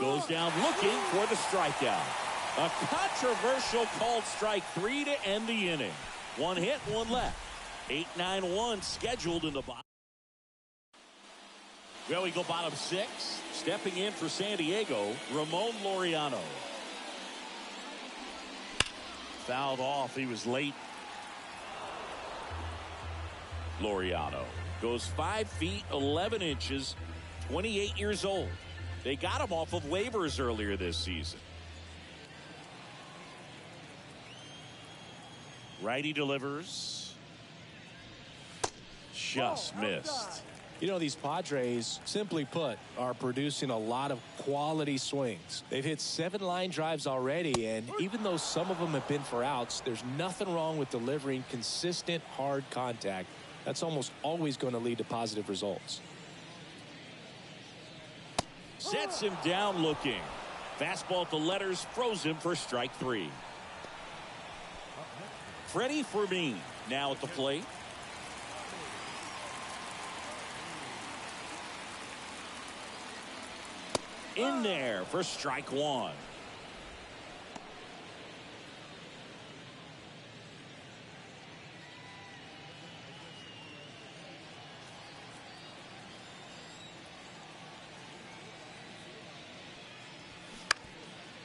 Goes down looking for the strikeout. A controversial called strike 3 to end the inning. One hit, one left. 8-9-1 scheduled in the bottom. Well, we go bottom 6. Stepping in for San Diego, Ramon Laureano. Fouled off. He was late. Laureano goes 5 feet 11 inches, 28 years old. They got him off of waivers earlier this season. Righty delivers. Just missed. You know, these Padres, simply put, are producing a lot of quality swings. They've hit 7 line drives already, and even though some of them have been for outs, there's nothing wrong with delivering consistent, hard contact. That's almost always going to lead to positive results. Sets him down looking. Fastball at the letters, froze him for strike 3. Freddie Fermin now at the plate. In there for strike 1.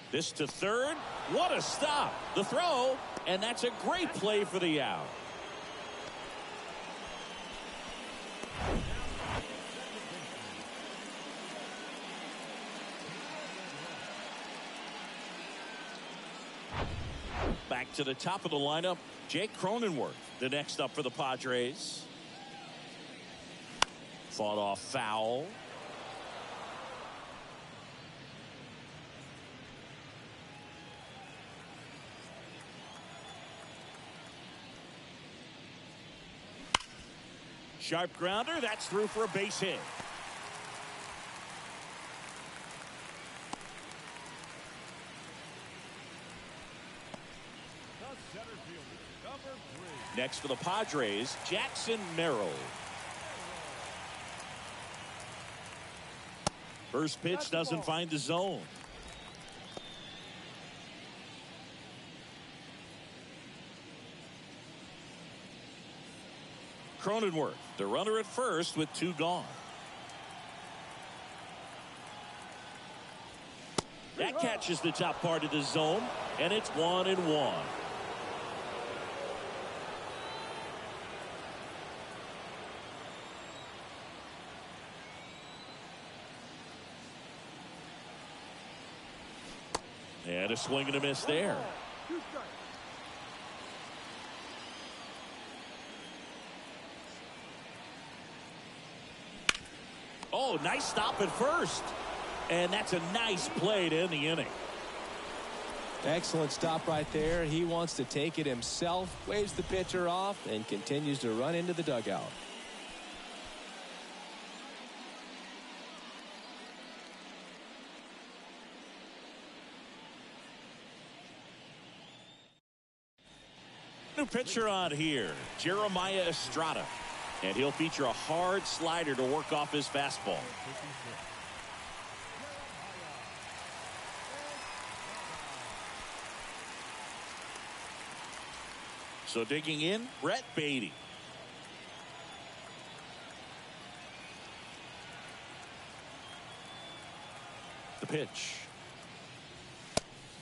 This to third. What a stop. The throw. And that's a great play for the out. Back to the top of the lineup, Jake Cronenworth, the next up for the Padres. Fought off foul. Sharp grounder, that's through for a base hit. The center fielder, number 3. Next for the Padres, Jackson Merrill. First pitch doesn't find the zone. Cronenworth, the runner at first with 2 gone. That catches the top part of the zone, and it's 1-1. And a swing and a miss there. Oh, nice stop at first. And that's a nice play to end the inning. Excellent stop right there. He wants to take it himself, waves the pitcher off, and continues to run into the dugout. New pitcher on here, Jeremiah Estrada. And he'll feature a hard slider to work off his fastball. So digging in, Brett Beatty. The pitch.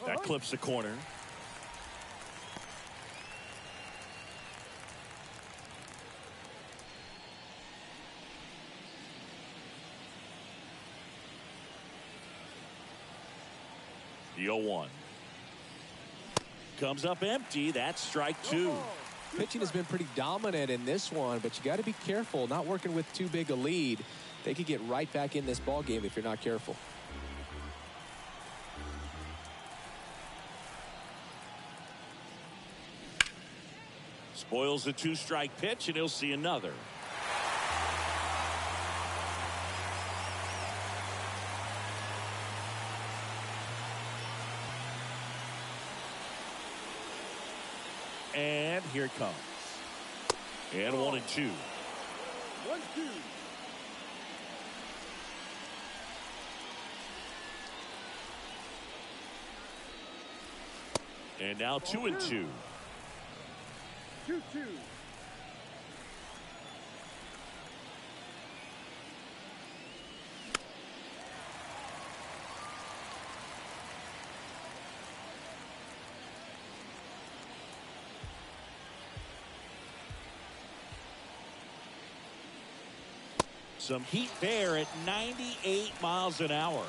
That clips the corner. The 0-1. Comes up empty. That's strike 2. Pitching has been pretty dominant in this one, but you got to be careful not working with too big a lead. they could get right back in this ball game if you're not careful. Spoils the 2-strike pitch, and he'll see another. And here it comes. And 1-2. 1-2. And now 2-2. 2-2. Some heat there at 98 miles an hour.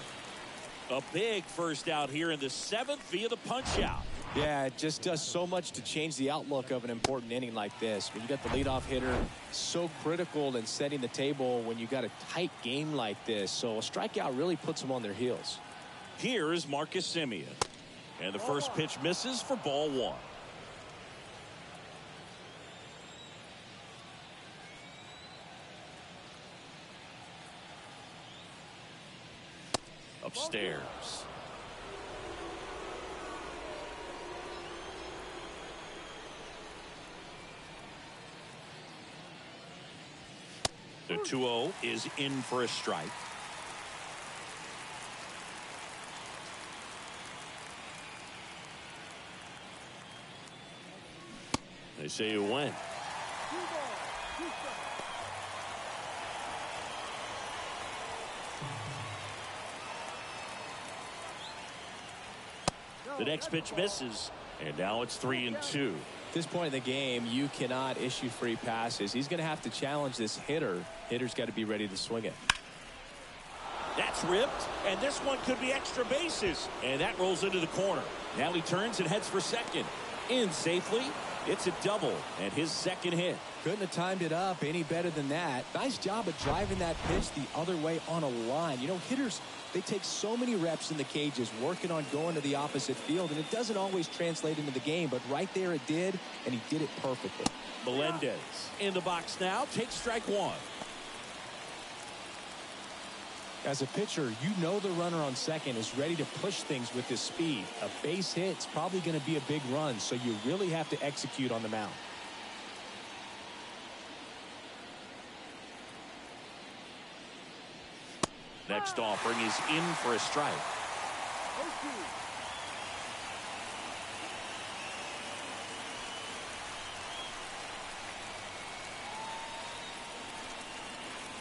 A big first out here in the 7th via the punch out. Yeah, it just does so much to change the outlook of an important inning like this. When you got the leadoff hitter, so critical in setting the table when you got a tight game like this. So a strikeout really puts them on their heels. Here is Marcus Semien. And the first pitch misses for ball 1. Upstairs. The 2-0 is in for a strike. They say it went. The next pitch misses, and now it's 3-2. At this point in the game, you cannot issue free passes. He's going to have to challenge this hitter. Hitter's got to be ready to swing it. That's ripped, and this one could be extra bases. And that rolls into the corner. Now he turns and heads for second. In safely. It's a double, and his second hit. Couldn't have timed it up any better than that. Nice job of driving that pitch the other way on a line. You know, hitters, they take so many reps in the cages working on going to the opposite field, and it doesn't always translate into the game, but right there it did, and he did it perfectly. Melendez in the box now, takes strike 1. As a pitcher, you know the runner on second is ready to push things with his speed. A base hit's probably going to be a big run, so you really have to execute on the mound. Next offering is in for a strike.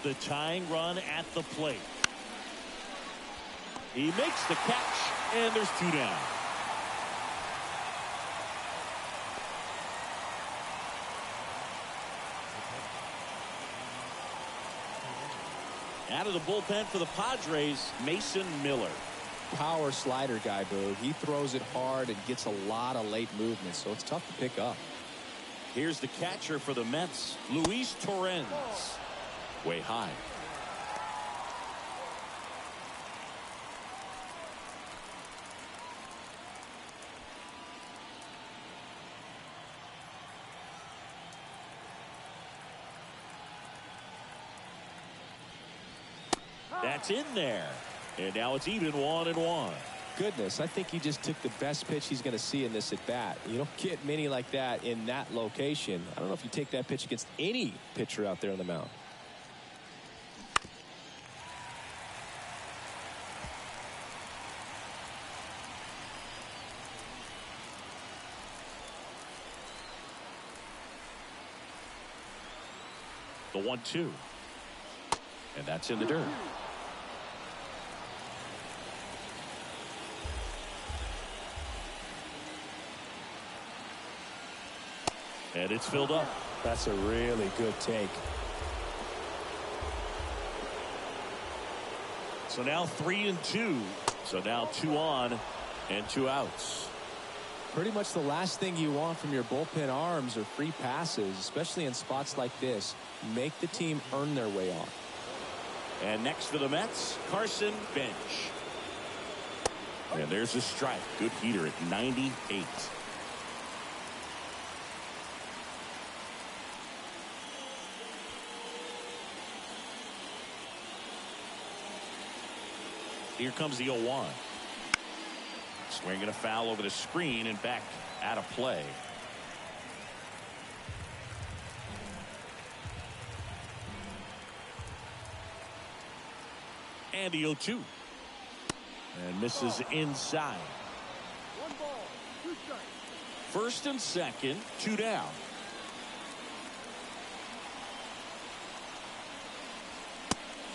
The tying run at the plate. He makes the catch, and there's 2 down. Out of the bullpen for the Padres, Mason Miller. Power slider guy, Boo. He throws it hard and gets a lot of late movement, so it's tough to pick up. Here's the catcher for the Mets, Luis Torrens. Way high. That's in there. And now it's even 1-1. Goodness, I think he just took the best pitch he's going to see in this at bat. You don't get many like that in that location. I don't know if you take that pitch against any pitcher out there on the mound. The 1-2. And that's in the dirt. And it's filled up. That's a really good take. So now 3-2. So now 2 on and 2 outs. Pretty much the last thing you want from your bullpen arms are free passes, especially in spots like this. Make the team earn their way off. And next for the Mets, Carson Bench. And there's a strike. Good heater at 98. Here comes the 0-1. Swinging a foul over the screen and back out of play. And the 0-2. And misses inside. 1 ball, 2 strikes. First and second, 2 down.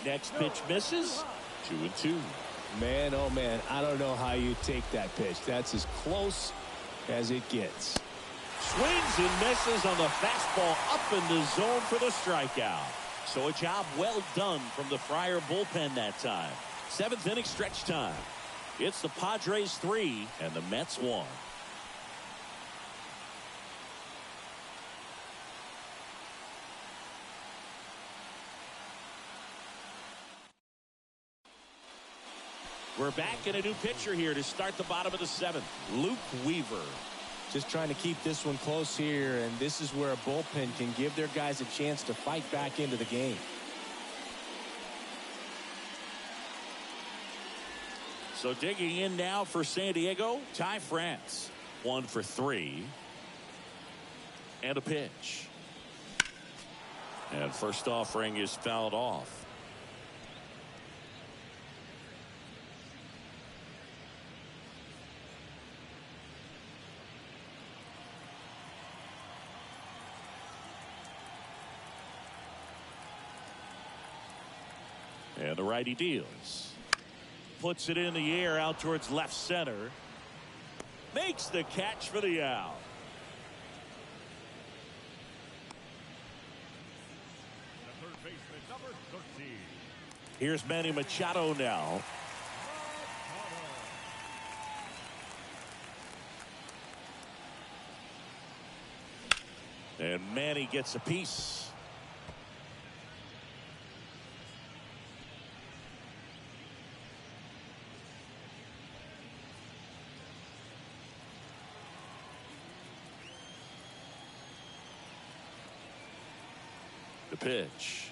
Next pitch misses. 2-2. Man, oh man, I don't know how you take that pitch. That's as close as it gets. Swings and misses on the fastball up in the zone for the strikeout. So a job well done from the Friar bullpen that time. 7th inning stretch time. It's the Padres 3 and the Mets 1. We're back in a new pitcher here to start the bottom of the 7th. Luke Weaver. Just trying to keep this one close here, and this is where a bullpen can give their guys a chance to fight back into the game. So digging in now for San Diego, Ty France. 1 for 3. And a pitch. And first offering is fouled off. And the righty deals. Puts it in the air out towards left center. Makes the catch for the out. The third baseman, number 13. Here's Manny Machado now. And Manny gets a piece. The pitch.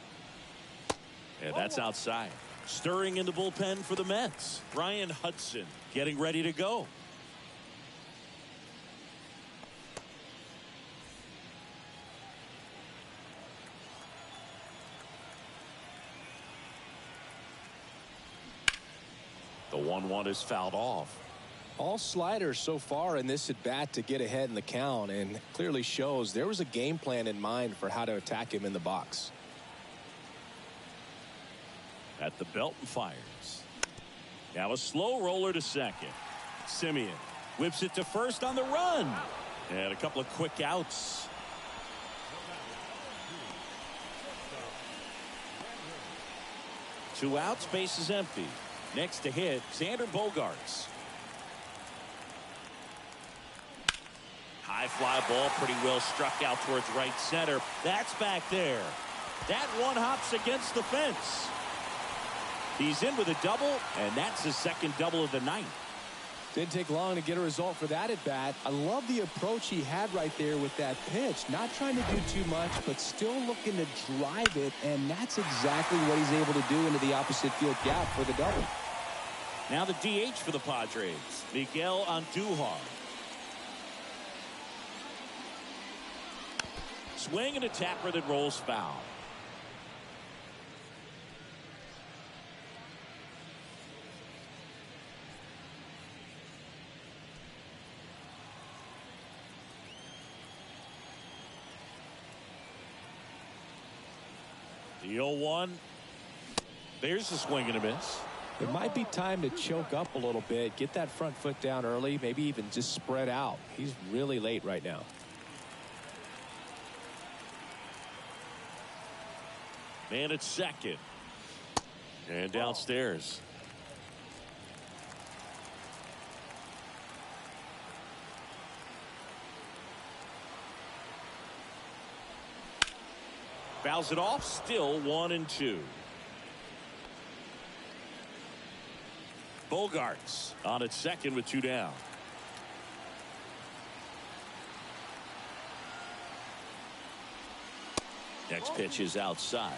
And that's outside. Stirring in the bullpen for the Mets. Ryan Hudson getting ready to go. The 1-1 is fouled off. All sliders so far in this at bat to get ahead in the count, and clearly shows there was a game plan in mind for how to attack him in the box. At the belt and fires. Now a slow roller to second. Simeon whips it to first on the run. And a couple of quick outs. Two outs, base is empty. Next to hit, Xander Bogaerts. High fly ball, pretty well struck out towards right center. That's back there. That one hops against the fence. He's in with a double, and that's his second double of the night. Didn't take long to get a result for that at bat. I love the approach he had right there with that pitch. Not trying to do too much, but still looking to drive it, and that's exactly what he's able to do into the opposite field gap for the double. Now the DH for the Padres, Miguel Andujar. Swing and a tapper that rolls foul. The 0-1. There's the swing and a miss. It might be time to choke up a little bit, get that front foot down early, maybe even just spread out. He's really late right now. Man at second. And downstairs. Fouls it off, still 1-2. Bogarts on at second with 2 down. Next pitch is outside.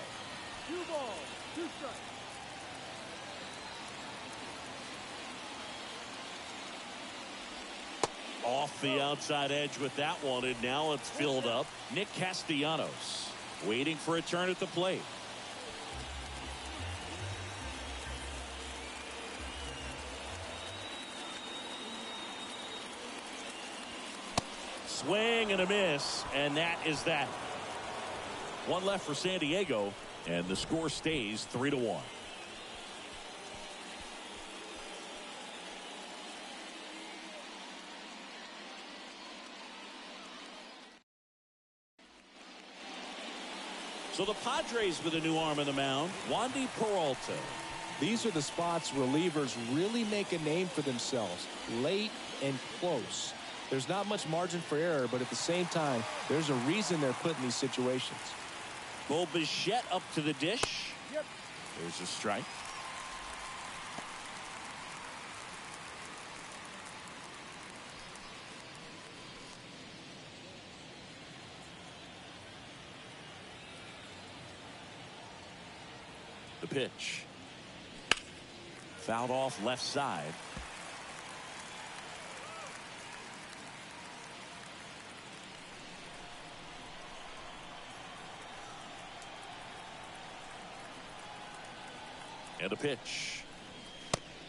2 balls, 2 strikes. Off the outside edge with that one, and now it's filled up. Nick Castellanos waiting for a turn at the plate. Swing and a miss, and that is that. One left for San Diego, and the score stays 3-1. So the Padres with a new arm in the mound, Wandy Peralta. These are the spots relievers really make a name for themselves, late and close. There's not much margin for error, but at the same time, there's a reason they're put in these situations. Bo Bichette up to the dish. Yep. There's a strike. The pitch. Fouled off left side. And a pitch.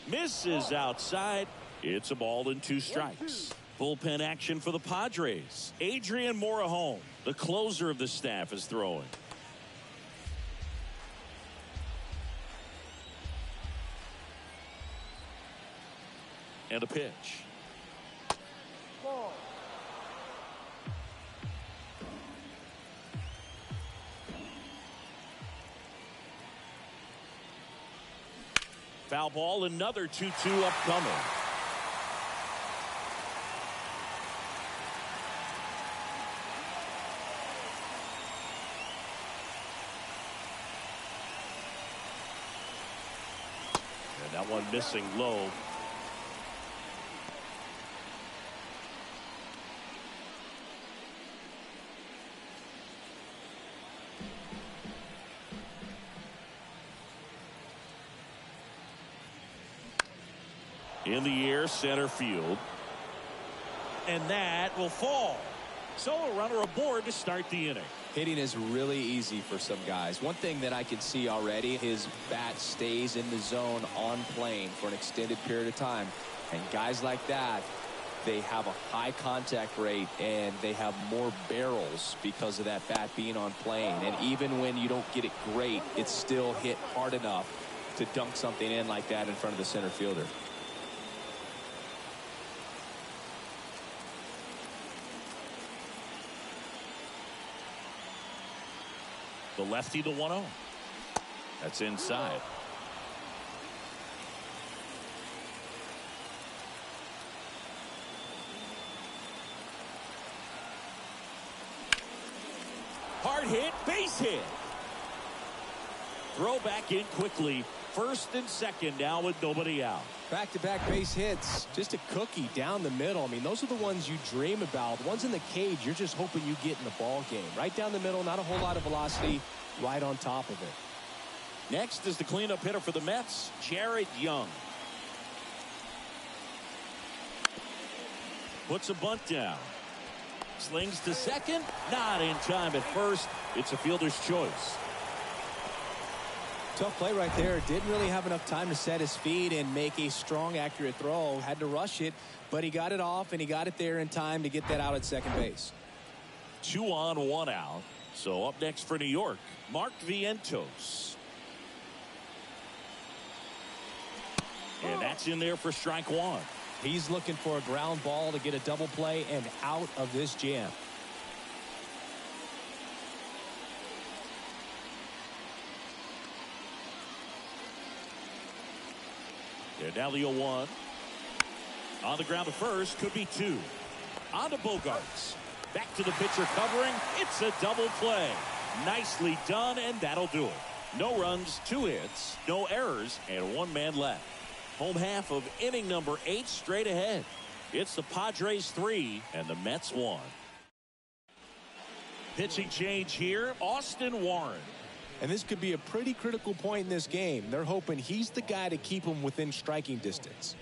Misses outside. It's a ball and 2 strikes. Bullpen action for the Padres. Adrian Morejon, the closer of the staff, is throwing. And a pitch. Ball. Foul ball, another 2-2 upcoming. And that one missing low. In the air, center field. And that will fall. So a runner aboard to start the inning. Hitting is really easy for some guys. One thing that I can see already, his bat stays in the zone on plane for an extended period of time. And guys like that, they have a high contact rate and they have more barrels because of that bat being on plane. And even when you don't get it great, it's still hit hard enough to dunk something in like that in front of the center fielder. The lefty, the 1-0. That's inside. Hard hit, base hit. Throw back in quickly. First and second now with nobody out. Back-to-back base hits, just a cookie down the middle. I mean, those are the ones you dream about. The ones in the cage, you're just hoping you get in the ball game. Right down the middle, not a whole lot of velocity, right on top of it. Next is the cleanup hitter for the Mets, Jared Young. Puts a bunt down. Slings to second, not in time at first. It's a fielder's choice. Tough play right there. Didn't really have enough time to set his feet and make a strong, accurate throw. Had to rush it, but he got it off and he got it there in time to get that out at second base. 2 on, 1 out. So up next for New York, Mark Vientos. And that's in there for strike 1. He's looking for a ground ball to get a double play and out of this jam. And now the 0-1. On the ground to first, could be 2. On to Bogarts. Back to the pitcher covering. It's a double play. Nicely done, and that'll do it. No runs, 2 hits, no errors, and 1 man left. Home half of inning number 8 straight ahead. It's the Padres 3 and the Mets 1. Pitching change here, Austin Warren. And this could be a pretty critical point in this game. They're hoping he's the guy to keep them within striking distance.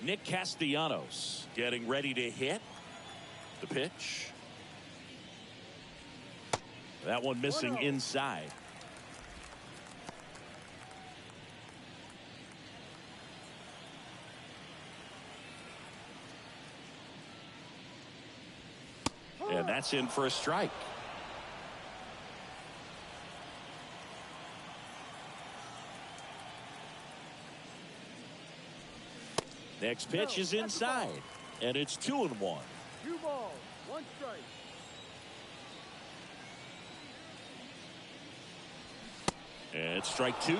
Nick Castellanos getting ready to hit. The pitch. That one missing inside. And that's in for a strike. Next pitch is inside, and it's 2-1. 2 balls, 1 strike. And it's strike 2. 2-2.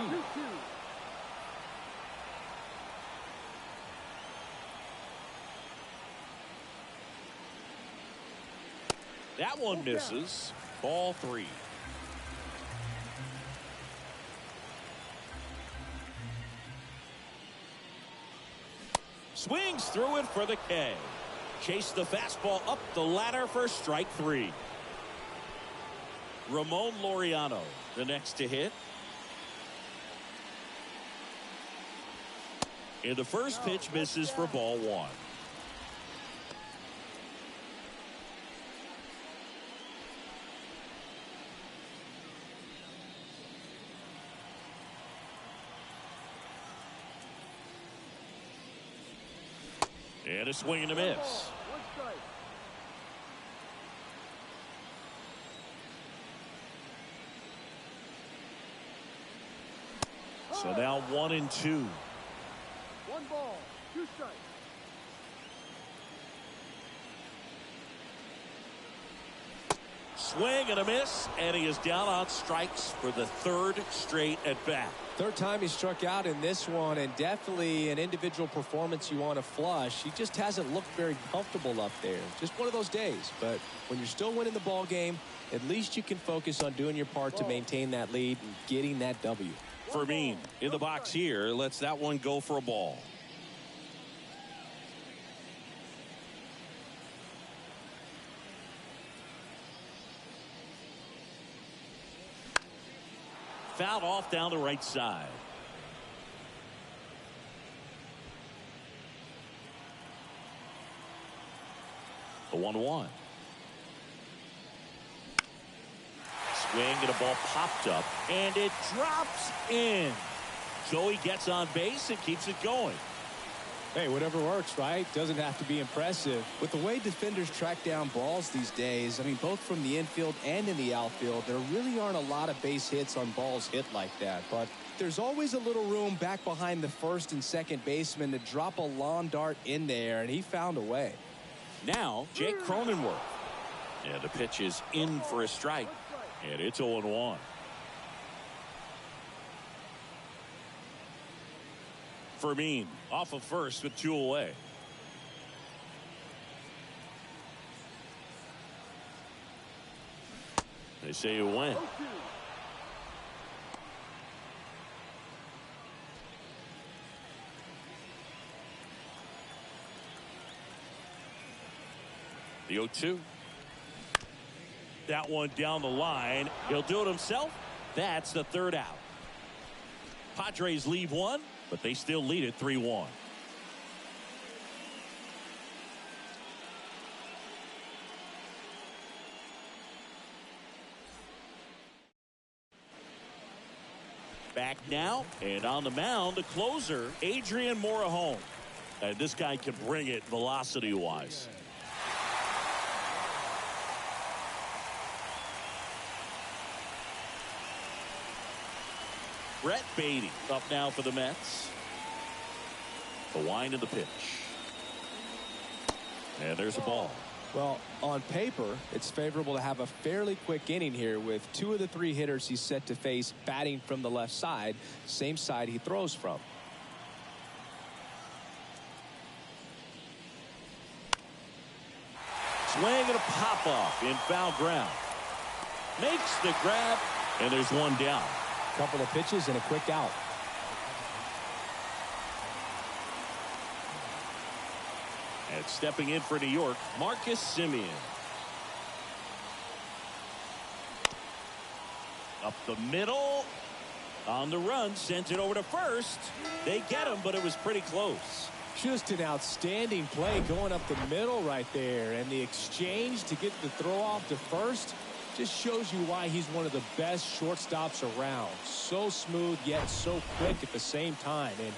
That one misses. Ball 3. Swings through it for the K. Chase the fastball up the ladder for strike 3. Ramon Laureano, the next to hit. And the first pitch misses for ball 1. And a swing and a miss. 1 strike. So now 1-2. 1 ball, 2 strikes. Swing and a miss, and he is down on strikes for the 3rd straight at bat. 3rd time he struck out in this one, and definitely an individual performance you want to flush. He just hasn't looked very comfortable up there. Just one of those days. But when you're still winning the ball game, at least you can focus on doing your part to maintain that lead and getting that W. Fermin in the box here lets that one go for a ball. Fouled off down the right side. The 1-1. Swing and a ball popped up, and it drops in. So he gets on base and keeps it going. Hey, whatever works, right? Doesn't have to be impressive. With the way defenders track down balls these days, I mean, both from the infield and in the outfield, there really aren't a lot of base hits on balls hit like that. But there's always a little room back behind the first and second baseman to drop a lawn dart in there, and he found a way. Now, Jake Cronenworth. And the pitch is in for a strike, and it's 0-1. Fermin off of first with 2 away. They say you win. The 0-2. That one down the line. He'll do it himself. That's the 3rd out. Padres leave 1. But they still lead it 3-1. Back now, and on the mound, the closer, Adrian Morejon. And this guy can bring it velocity-wise. Brett Beatty up now for the Mets. The wind of the pitch. And there's a ball. Well, on paper, it's favorable to have a fairly quick inning here with 2 of the 3 hitters he's set to face batting from the left side, same side he throws from. Swing and a pop-off in foul ground. Makes the grab, and there's one down. Couple of pitches and a quick out. And stepping in for New York, Marcus Semien. Up the middle. On the run, sends it over to first. They get him, but it was pretty close. Just an outstanding play going up the middle right there. And the exchange to get the throw off to first just shows you why he's one of the best shortstops around. So smooth, yet so quick at the same time. And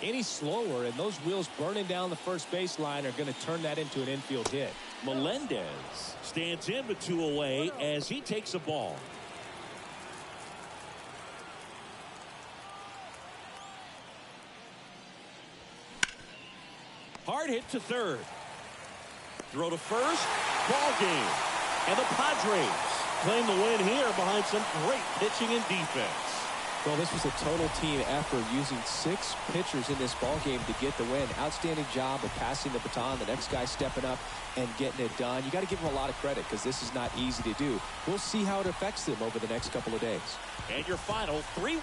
any slower, and those wheels burning down the first baseline are going to turn that into an infield hit. Melendez stands in with 2 away as he takes a ball. Hard hit to third. Throw to first. Ball game. And the Padres claim the win here behind some great pitching and defense. Well, this was a total team effort, using 6 pitchers in this ball game to get the win. Outstanding job of passing the baton. The next guy stepping up and getting it done. You got to give them a lot of credit because this is not easy to do. We'll see how it affects them over the next couple of days. And your final 3-1.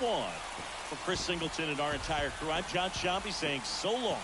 For Chris Singleton and our entire crew, I'm John Shambi saying so long.